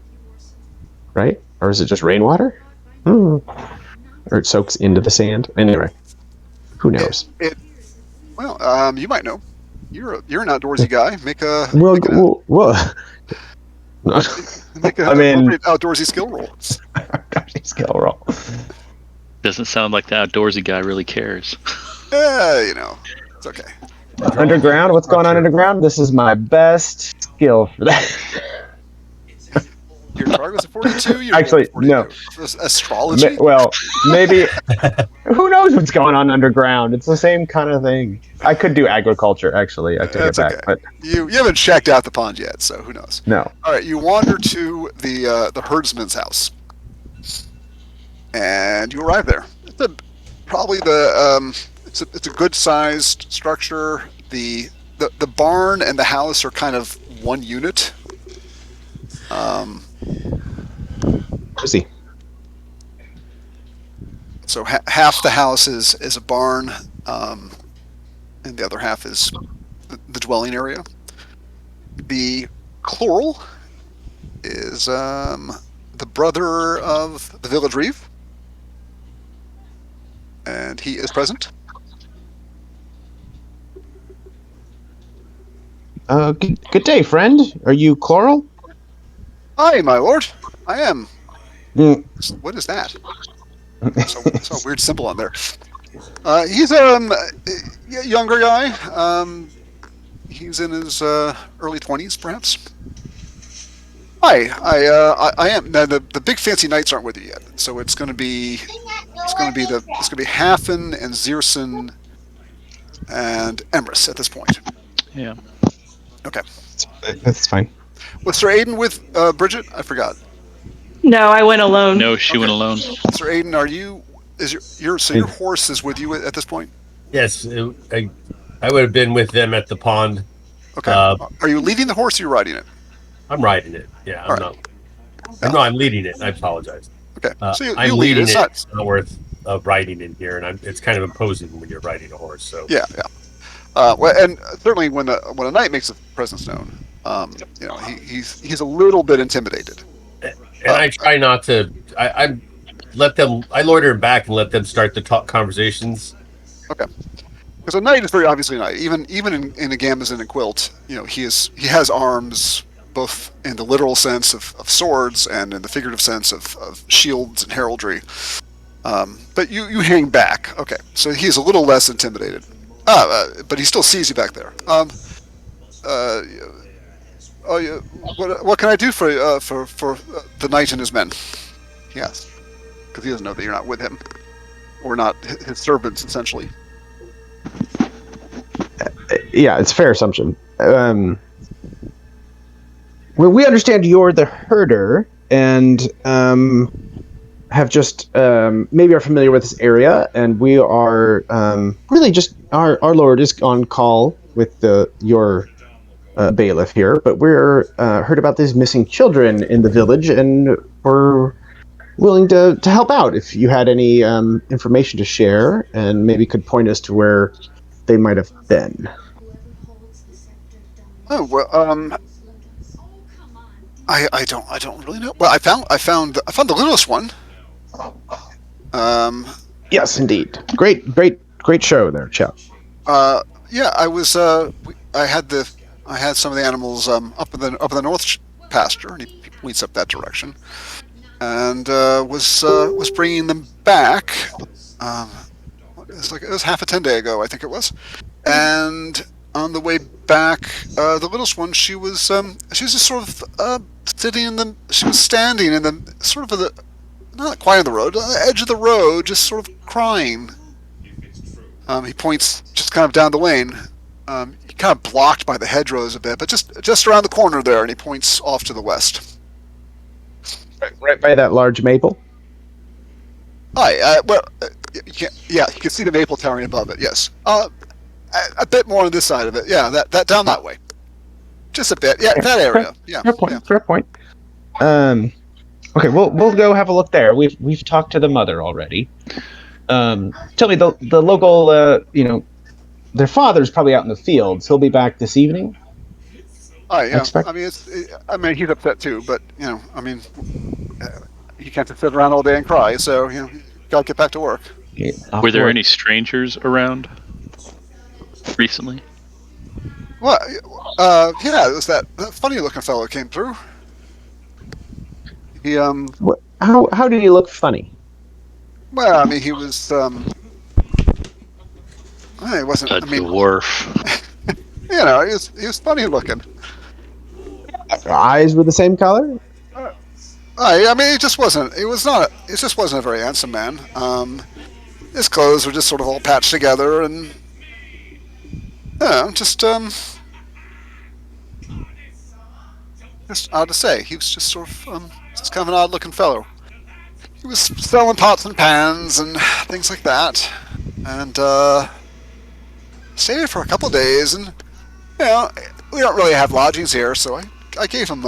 Right? Or is it just rainwater? Or it soaks into the sand? Anyway, who knows? Well, you might know. You're an outdoorsy guy. Make a outdoorsy skill roll. Outdoorsy skill roll. Doesn't sound like the outdoorsy guy really cares. It's okay. Underground? What's going on underground? This is my best skill for that. Your target was a 42? Actually, 42. No. Astrology? Well, maybe. Who knows what's going on underground? It's the same kind of thing. I could do agriculture, actually. I take it back. Okay. But you haven't checked out the pond yet, so who knows? No. All right, you wander to the herdsman's house, and you arrive there. It's a good sized structure. The barn and the house are kind of one unit. Is he? So half the house is a barn, and the other half is the dwelling area. The chloral is the brother of the village reeve, and he is present. Good day, friend. Are you Chloral? Hi, my lord. I am. Mm. What is that? Saw a weird symbol on there. He's a younger guy. He's in his early 20s, perhaps. Hi, I am. Now, the big fancy knights aren't with you yet, so it's going to be Hafen and Zirson and Emrys at this point. Yeah. Okay. That's fine. Was Sir Aiden with Bridget? I forgot. No, I went alone. No, she went alone. Sir Aiden, are you? Is your horse is with you at this point? Yes, I would have been with them at the pond. Okay. Are you leading the horse or are you riding it? I'm riding it. Yeah, I'm All right. not. No, I'm leading it. I apologize. Okay. So you I'm lead it. leading It's it. not. It's not worth riding in here, and it's kind of imposing when you're riding a horse. So Yeah. Well, and certainly when a knight makes a presence known, he's a little bit intimidated. and I try not to. I let them. I loiter back and let them start the talk conversations. Okay. Because a knight is very obviously a knight. Even in a gamazin and quilt, he has arms both in the literal sense of swords and in the figurative sense of shields and heraldry. But you hang back. Okay, so he's a little less intimidated. But he still sees you back there. What can I do for the knight and his men? Yes, because he doesn't know that you're not with him, or not his servants, essentially. Yeah, it's a fair assumption. Well, we understand you're the herder and have just maybe are familiar with this area, and we are really just our lord is on call with your bailiff here, but we're heard about these missing children in the village, and we're willing to help out if you had any information to share, and maybe could point us to where they might have been. Oh well, I don't really know. Well, I found the littlest one. Yes, indeed. Great show there, chap. Yeah, I had some of the animals up in the north pasture, and he points up that direction, and was bringing them back. It was half a 10-day ago, I think it was, and on the way back, the littlest one, she was just sort of she was standing in the sort of not quite on the road, on the edge of the road, just sort of crying. He points just kind of down the lane. He kind of blocked by the hedgerows a bit, but just around the corner there, and he points off to the west. Right by that large maple? Hi. You can see the maple towering above it. Yes. A bit more on this side of it. Yeah, that down that way. Just a bit. Yeah, that area. Yeah. Fair point. Yeah. Fair point. Okay, we'll go have a look there. We've talked to the mother already. Tell me, the local, their father's probably out in the fields. He'll be back this evening. Oh yeah. Expect? I mean, he's upset too, but he can't just sit around all day and cry. So gotta get back to work. Yeah, Were there any strangers around recently? Well, yeah, it was that funny-looking fellow came through. He How did he look funny? Well, I mean, he was he wasn't. A I mean, dwarf. he was funny looking. Eyes were the same color? I mean, it just wasn't. It just wasn't a very handsome man. His clothes were just sort of all patched together, and just odd to say. He was just sort of just kind of an odd-looking fellow. He was selling pots and pans and things like that, and stayed for a couple of days. And we don't really have lodgings here, so I gave him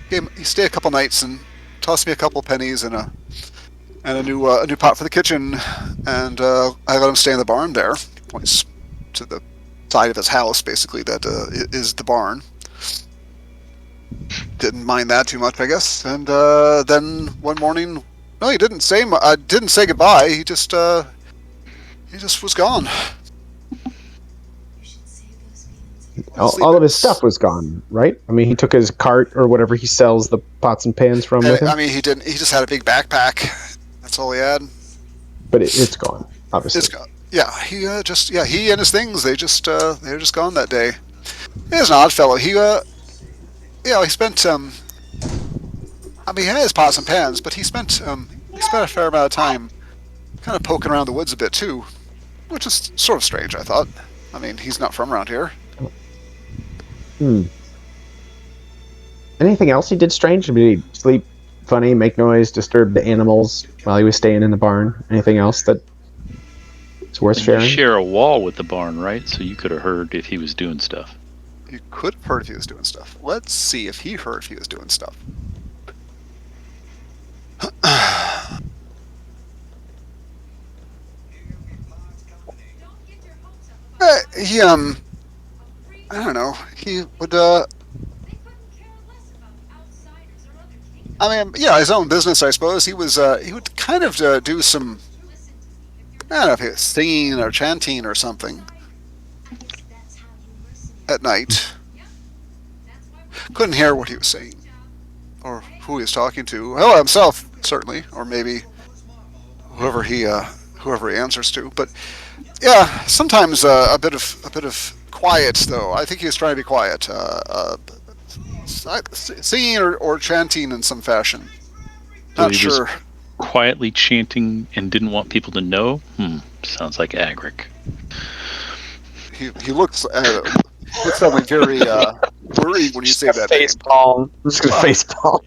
he stayed a couple nights and tossed me a couple pennies and a new pot for the kitchen, and I let him stay in the barn there. He points to the side of his house, basically, that is the barn. Didn't mind that too much, I guess. And then one morning, no, he didn't say goodbye. He just was gone. All of his stuff was gone, right? I mean, he took his cart or whatever he sells the pots and pans from with him. I mean, he didn't. He just had a big backpack. That's all he had. But it's gone, obviously. It's gone. Yeah, he and his things. They were just gone that day. He's an odd fellow. He spent. I mean, he had his pots and pans, but he spent a fair amount of time kind of poking around the woods a bit too, which is sort of strange, I thought. I mean, he's not from around here. Anything else he did strange? Did he sleep funny, make noise, disturb the animals while he was staying in the barn? Anything else that is worth You sharing? share a wall with the barn, right? So you could have heard if he was doing stuff. You could have heard if he was doing stuff. Let's see if he heard if he was doing stuff. He I don't know. He would I mean, yeah, his own business, I suppose. He would kind of do some, I don't know if he was singing or chanting or something at night. Couldn't hear what he was saying or who he was talking to. Well, himself certainly, or maybe whoever he answers to. But yeah, sometimes a bit of quiet though. I think he was trying to be quiet, singing or chanting in some fashion. So Not he sure. was quietly chanting and didn't want people to know. Sounds like Agric. He looks suddenly very worried when you say that name. Palm. I'm just gonna face palm.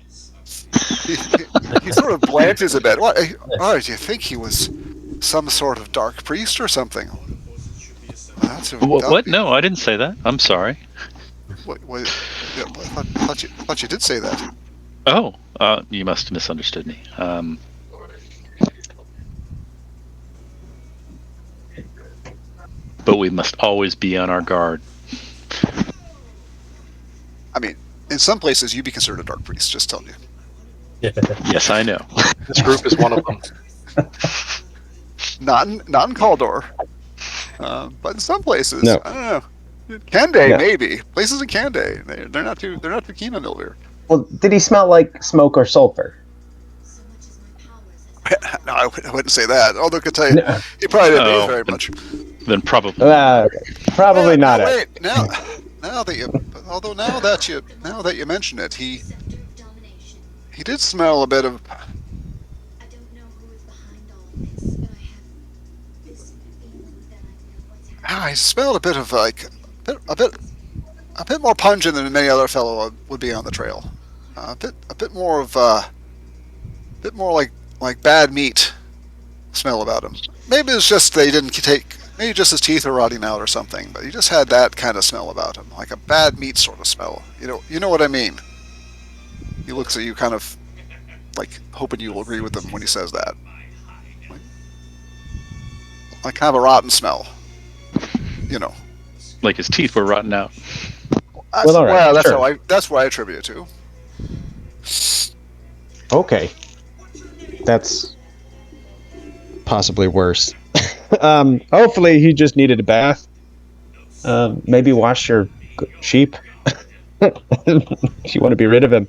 He sort of blanches a bit. What? Oh, do you think he was some sort of dark priest or something? What? No, I didn't say that. I'm sorry. Yeah, I thought you did say that. Oh, you must have misunderstood me. But we must always be on our guard. I mean, in some places you'd be considered a dark priest. Just telling you. Yes, I know. This group is one of them. Not in Kaldor, but in some places. No. I don't know. Kanday, Yeah. maybe places in Kanday. They're not too keen on Ilvir. Well, did he smell like smoke or sulfur? No, I wouldn't say that. Although I could tell you, No. he probably didn't Oh, bathe very much. Then probably. Okay. Probably Yeah, not. Wait, now that you mention it, he did smell a bit of. I smelled a bit of like a bit more pungent than any other fellow would be on the trail. A bit more of bit more like bad meat smell about him. Maybe it's just they didn't take. Maybe just his teeth were rotting out or something. But he just had that kind of smell about him, like a bad meat sort of smell. You know what I mean. He looks at you kind of like hoping you'll agree with him when he says that. Like kind of a rotten smell. You know. Like his teeth were rotten out. Well, all right, That's what I attribute it to. Okay. That's possibly worse. Hopefully he just needed a bath. Maybe wash your sheep. You want to be rid of him.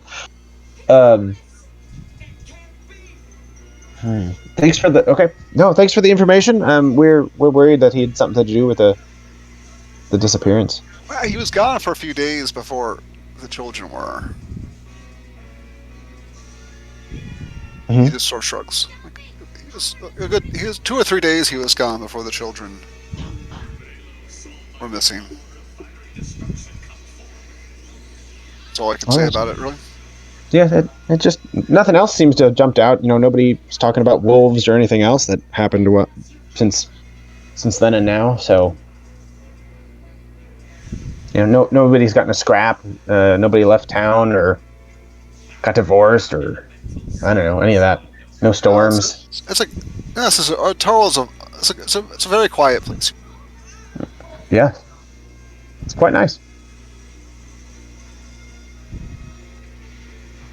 Thanks for the information. We're worried that he had something to do with the disappearance. Well, he was gone for a few days before the children were. Mhm. He just sort of shrugs. He was 2 or 3 days he was gone before the children were missing. That's all I can say about it, really. Yeah, it just nothing else seems to have jumped out. Nobody's talking about wolves or anything else that happened since then and now. So, nobody's gotten a scrap. Nobody left town or got divorced or I don't know any of that. No storms. It's like Tarl's it's a very quiet place. Yeah, it's quite nice.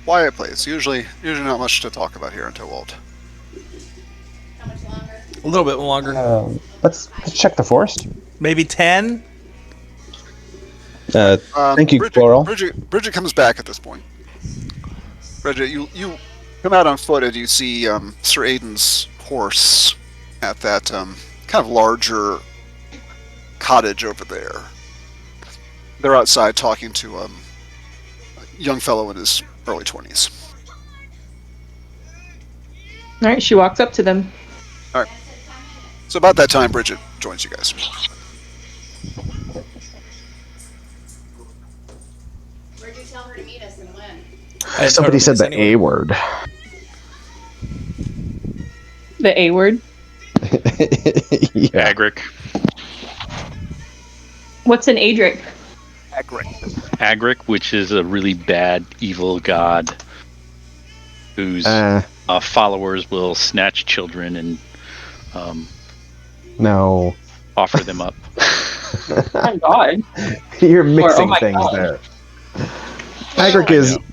Quiet place. Usually not much to talk about here in Towald. A little bit longer. Let's check the forest. Maybe 10? Thank you, Bridget, Floral. Bridget comes back at this point. Bridget, you come out on foot and you see Sir Aiden's horse at that kind of larger cottage over there. They're outside talking to a young fellow in his early 20s. All right, she walks up to them. All right. So about that time, Bridget joins you guys. Somebody said the A word. The A word. Yeah. Agric. What's an Adric? Agric, which is a really bad, evil god whose followers will snatch children and No. offer them up. Oh my god. You're mixing oh my things God. there. Agric is know.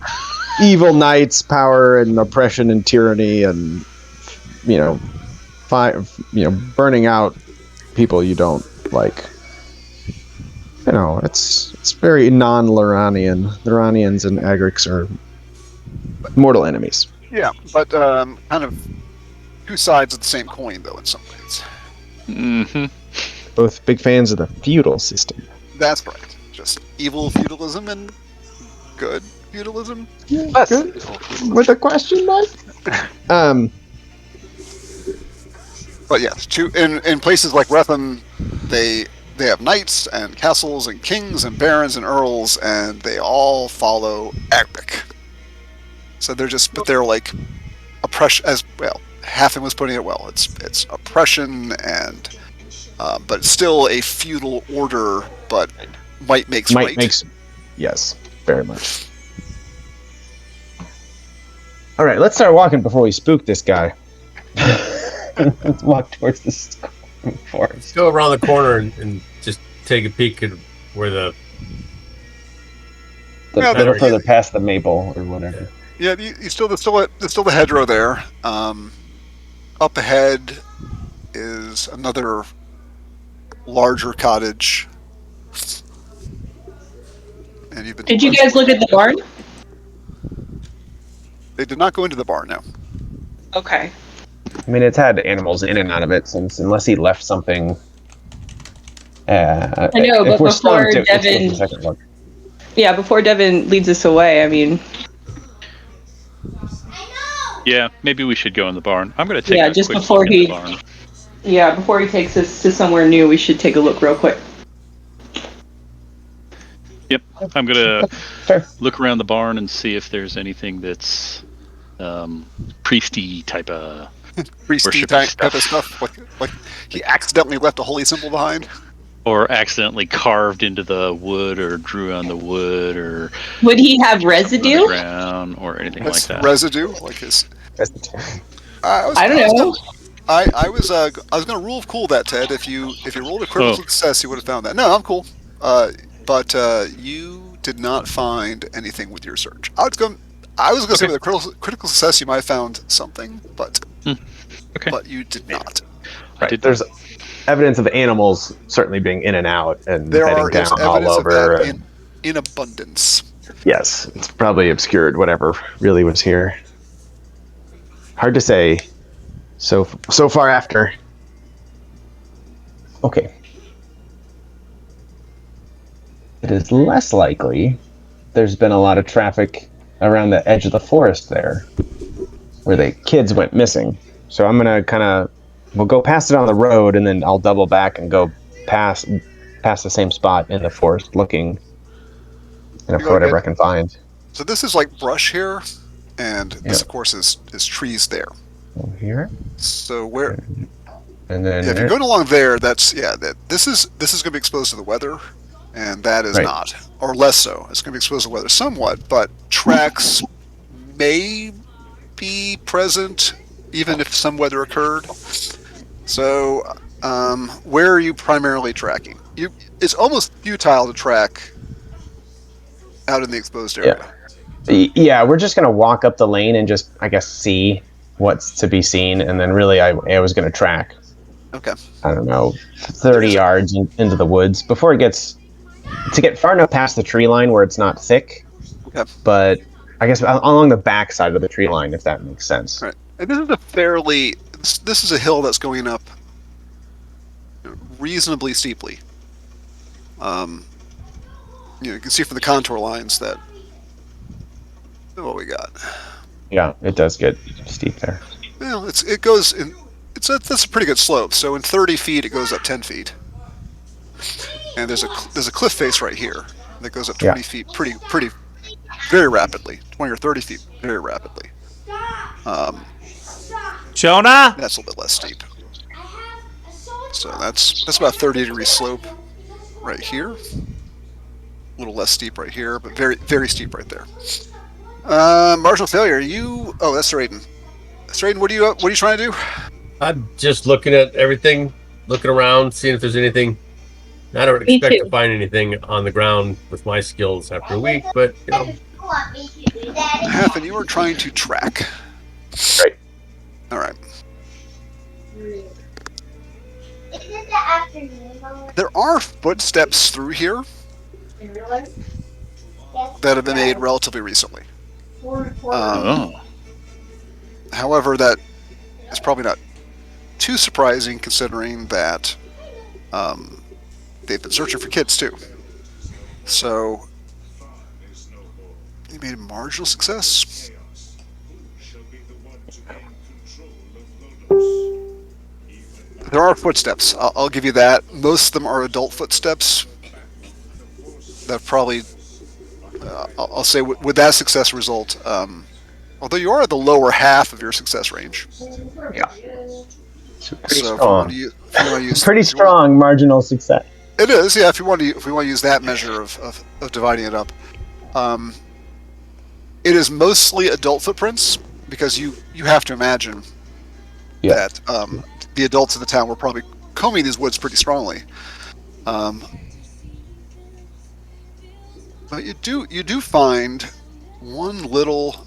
evil knights, power and oppression and tyranny, and burning out people you don't like. It's very non-Luranian. Luranians and Agrics are mortal enemies. Yeah, but kind of two sides of the same coin, though, in some ways. Mm-hmm. Both big fans of the feudal system. That's right. Just evil feudalism and good feudalism. Less Good. evil. With a question mark? But yes, in places like Retham, they have knights and castles and kings and barons and earls, and they all follow Agric. So they're like oppression as well. Hafen was putting it well. It's oppression and but it's still a feudal order. But might makes right. Yes, very much. All right, let's start walking before we spook this guy. Let's walk towards the forest. Go around the corner and just take a peek at where the little further past the maple or whatever. Yeah, there's still the hedgerow there. Up ahead is another larger cottage. And Did you guys look at the barn? They did not go into the barn now. Okay. I mean, it's had animals in and out of it since, unless he left something. I know, but before Devin, before Devin leads us away, I mean. Yeah, maybe we should go in the barn. I'm going to take a just quick before look in the barn. Yeah, before he takes us to somewhere new, we should take a look real quick. Yep, I'm going to Sure. look around the barn and see if there's anything that's priesty type of Priesty type of stuff. Like he accidentally left a holy symbol behind. Or accidentally carved into the wood, or drew on the wood, or would he have residue? Ground, or anything like that. Residue, like his. I don't know. I was going to rule of cool that, Ted. If you rolled a critical success, you would have found that. No, I'm cool. But you did not find anything with your search. I was going to say with a critical success, you might have found something, but you did not. Right. There's evidence of animals certainly being in and out and heading down all over. Of that in abundance. Yes, it's probably obscured whatever really was here. Hard to say. So far after. Okay. It is less likely there's been a lot of traffic around the edge of the forest there, where the kids went missing. So I'm gonna we'll go past it on the road, and then I'll double back and go past the same spot in the forest, looking for whatever I can find. So this is like brush here, and this of course is trees there. Over here. So where? And then if you're going along there, this is going to be exposed to the weather, and that is not, or less so. It's going to be exposed to the weather somewhat, but tracks may be present even if some weather occurred. So where are you primarily tracking? It's almost futile to track out in the exposed area. Yeah, we're just going to walk up the lane and just, I guess, see what's to be seen, and then really I was going to track. Okay. I don't know, 30 yards into the woods before it gets to get far enough past the tree line where it's not thick. Okay. But I guess along the back side of the tree line, if that makes sense. Right. And this is a hill that's going up reasonably steeply. You can see from the contour lines that what we got. Yeah, it does get steep there. Well, it goes in. That's a pretty good slope. So in 30 feet, it goes up 10 feet, and there's a cliff face right here that goes up 20 feet, pretty very rapidly, 20 or 30 feet, very rapidly. Jonah? That's a little bit less steep. So that's about 30-degree slope right here. A little less steep right here, but very, very steep right there. Marginal failure. Oh, that's Raiden. Raiden, what are you trying to do? I'm just looking at everything, looking around, seeing if there's anything. I don't Me expect to too. find anything on the ground with my skills after a week, but Happen, you are trying to track. Right. All right. There are footsteps through here that have been made relatively recently. However, that is probably not too surprising considering that they've been searching for kids too. So you made a marginal success. There are footsteps. I'll give you that. Most of them are adult footsteps. That probably, I'll say, with that success result, although you are at the lower half of your success range. Yeah. So pretty So strong. if you want to use, Pretty strong marginal success. It is, yeah. If we want to use that measure of dividing it up, it is mostly adult footprints because you have to imagine that the adults in the town were probably combing these woods pretty strongly. But you do find one little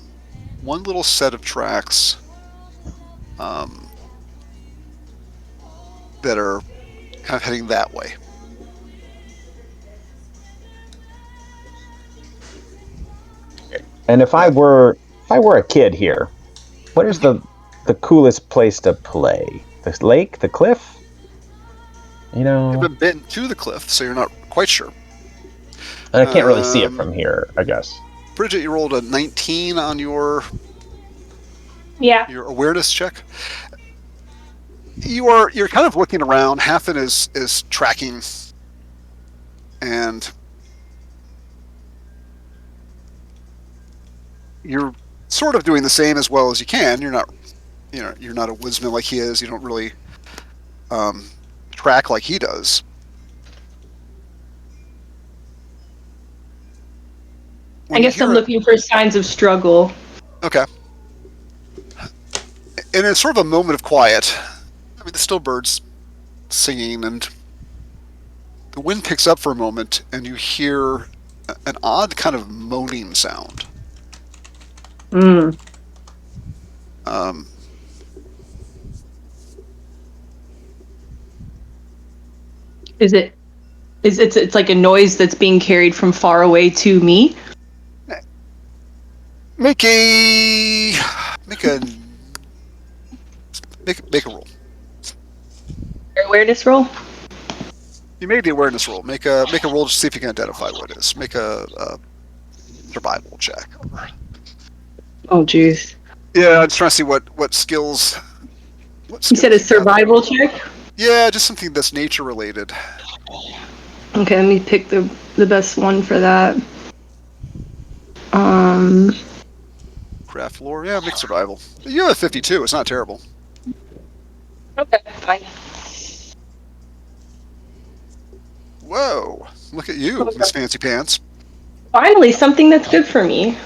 set of tracks that are kind of heading that way. And if I were a kid here, what is the coolest place to play? The lake, the cliff? You know, You haven't been to the cliff, so you're not quite sure. I can't really see it from here, I guess. Bridget, you rolled a 19 on your awareness check. You're kind of looking around. Hafen is tracking, and you're sort of doing the same as well as you can. You're not a woodsman like he is. You don't really track like he does. I guess I'm looking for signs of struggle. Okay. And it's sort of a moment of quiet. I mean, there's still birds singing, and the wind picks up for a moment, and you hear an odd kind of moaning sound. It's like a noise that's being carried from far away to me? Make a roll. Awareness roll? You made the awareness roll. Make a roll to see if you can identify what it is. Make a survival check. Oh, jeez. Yeah, I'm just trying to see what skills. You said a survival check? Yeah, just something that's nature related. Okay, let me pick the best one for that. Craft lore, yeah, make survival. You have a 52. It's not terrible. Okay, fine. Whoa! Look at you, Miss Fancy Pants. Finally, something that's good for me.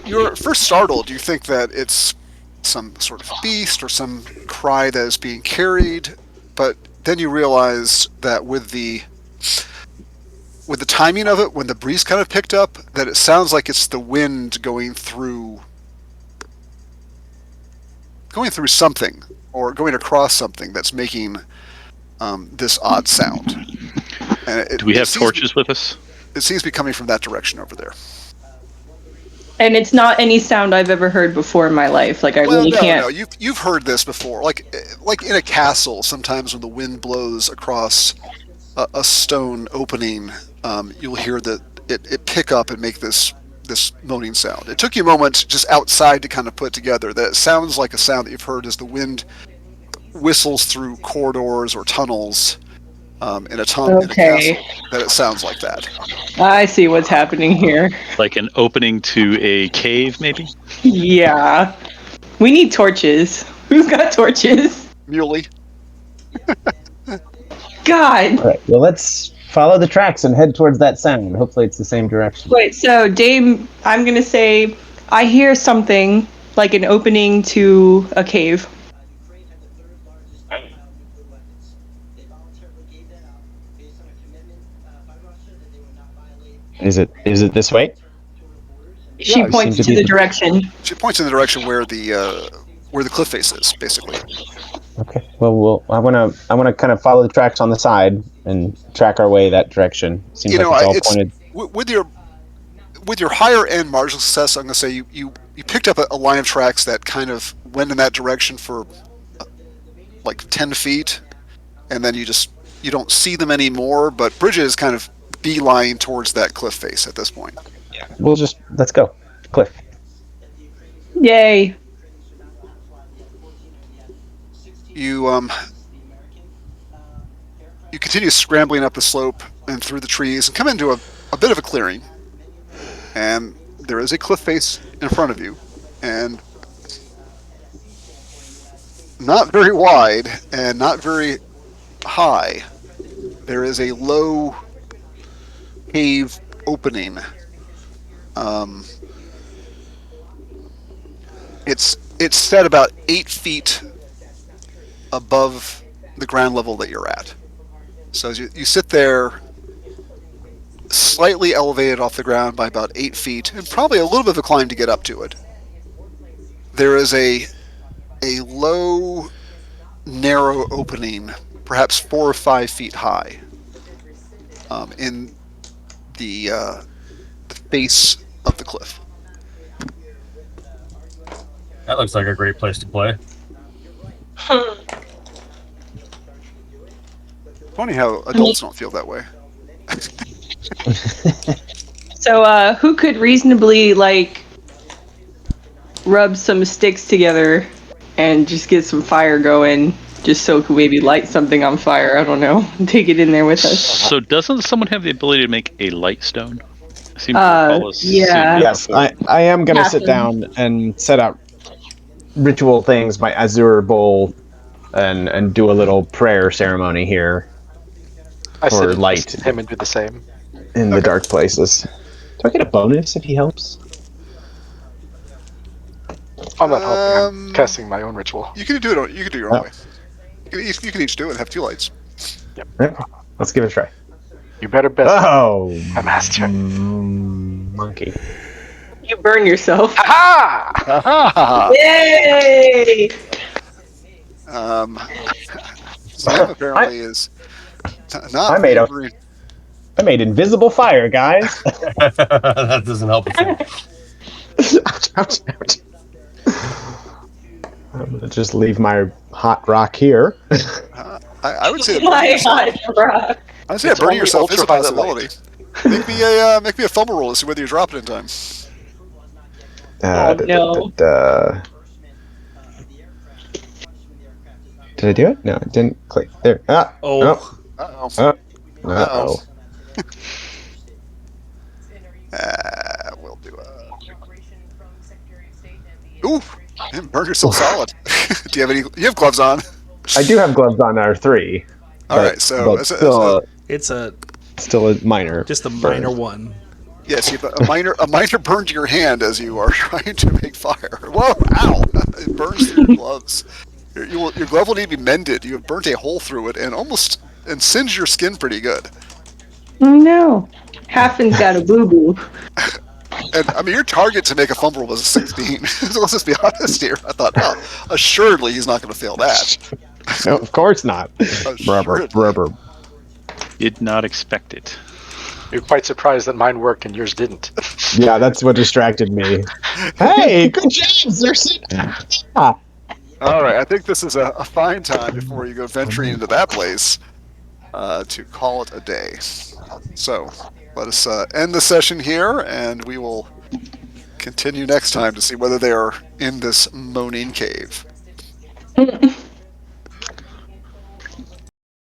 You're first startled. You think that it's some sort of beast or some cry that is being carried, but then you realize that with the timing of it, when the breeze kind of picked up, that it sounds like it's the wind going through something or going across something that's making this odd sound. And Do we have torches with us? It seems to be coming from that direction over there. And it's not any sound I've ever heard before in my life. Like, really can't. No, you've heard this before. Like in a castle, sometimes when the wind blows across a stone opening, you'll hear that it pick up and make this moaning sound. It took you a moment just outside to kind of put together that it sounds like a sound that you've heard as the wind whistles through corridors or tunnels in a castle that it sounds like that. I see what's happening here. Like an opening to a cave, maybe? Yeah. We need torches. Who's got torches? Muley. God. All right. Well, let's follow the tracks and head towards that sound. Hopefully, it's the same direction. Wait, so Dame, I'm gonna say I hear something like an opening to a cave. Is it this way? She Yeah, points seem to to be the the- direction. She points in the direction where the cliff face is, basically. Okay. Well, I wanna kind of follow the tracks on the side and track our way that direction. Seems You like know, it's all it's pointed. with your higher end marginal success. I'm going to say you picked up a line of tracks that kind of went in that direction for like 10 feet, and then you don't see them anymore. But Bridget is kind of beeline towards that cliff face at this point. Let's go. Cliff. Yay. You continue scrambling up the slope and through the trees and come into a bit of a clearing. And there is a cliff face in front of you. And not very wide and not very high. There is a low cave opening. It's set about 8 feet above the ground level that you're at. So as you sit there, slightly elevated off the ground by about 8 feet, and probably a little bit of a climb to get up to it. There is a low, narrow opening, perhaps 4 or 5 feet high, in the face of the cliff. That looks like a great place to play. Funny how adults don't feel that way. So, who could reasonably, rub some sticks together and just get some fire going, just so we could maybe light something on fire? I don't know. Take it in there with us. So doesn't someone have the ability to make a light stone? I seem to recall us yeah. seeing that Yes, before. I am gonna Half sit of- down and set up ritual things, my azure bowl, and do a little prayer ceremony here I for sit light him and do the same. in the dark places. Do I get a bonus if he helps? I'm not helping. I'm Um, casting my own ritual. You can do it. You can do your own Oh. way. You can each do it and have 2 lights. Yep. Let's give it a try. You better bet. Oh, My master. monkey. You burn yourself. Ha! Yay! Sam apparently is not. I made a- favoring- I made invisible fire, guys. That doesn't help at all. ouch, ouch, ouch. I'm gonna just leave my hot rock here. I would say that My burning yourself, hot rock. I'd say It's burning only yourself is a ultraviolet possibility. Make me a fumble roll to see whether you drop it in time. Oh, no. Did I do it? No, it didn't click. There. Ah. Oh. Oh. Uh-oh. Oh. Uh-oh. We'll do Ooh, and burn yourself solid. Do you have any? You have gloves on. I do have gloves on R3. All right, so but still, It's still a minor. just a burn. minor one. yes, you have a minor burn to your hand as you are trying to make fire. Whoa! Ow! It burns through your gloves. Your glove will need to be mended. You have burnt a hole through it and singed your skin pretty good. Oh no. Haffin's got a boo-boo. And I mean, your target to make a fumble was a 16. So let's just be honest here. I thought, oh, assuredly he's not going to fail that. No, of course not. Rubber, Assuredly. rubber. Did not expect it. You're quite surprised that mine worked and yours didn't. Yeah, that's what distracted me. Hey, good job, Xerxes. Ah. All right, I think this is a fine time before you go venturing into that place to call it a day. So let us end the session here, and we will continue next time to see whether they are in this moaning cave.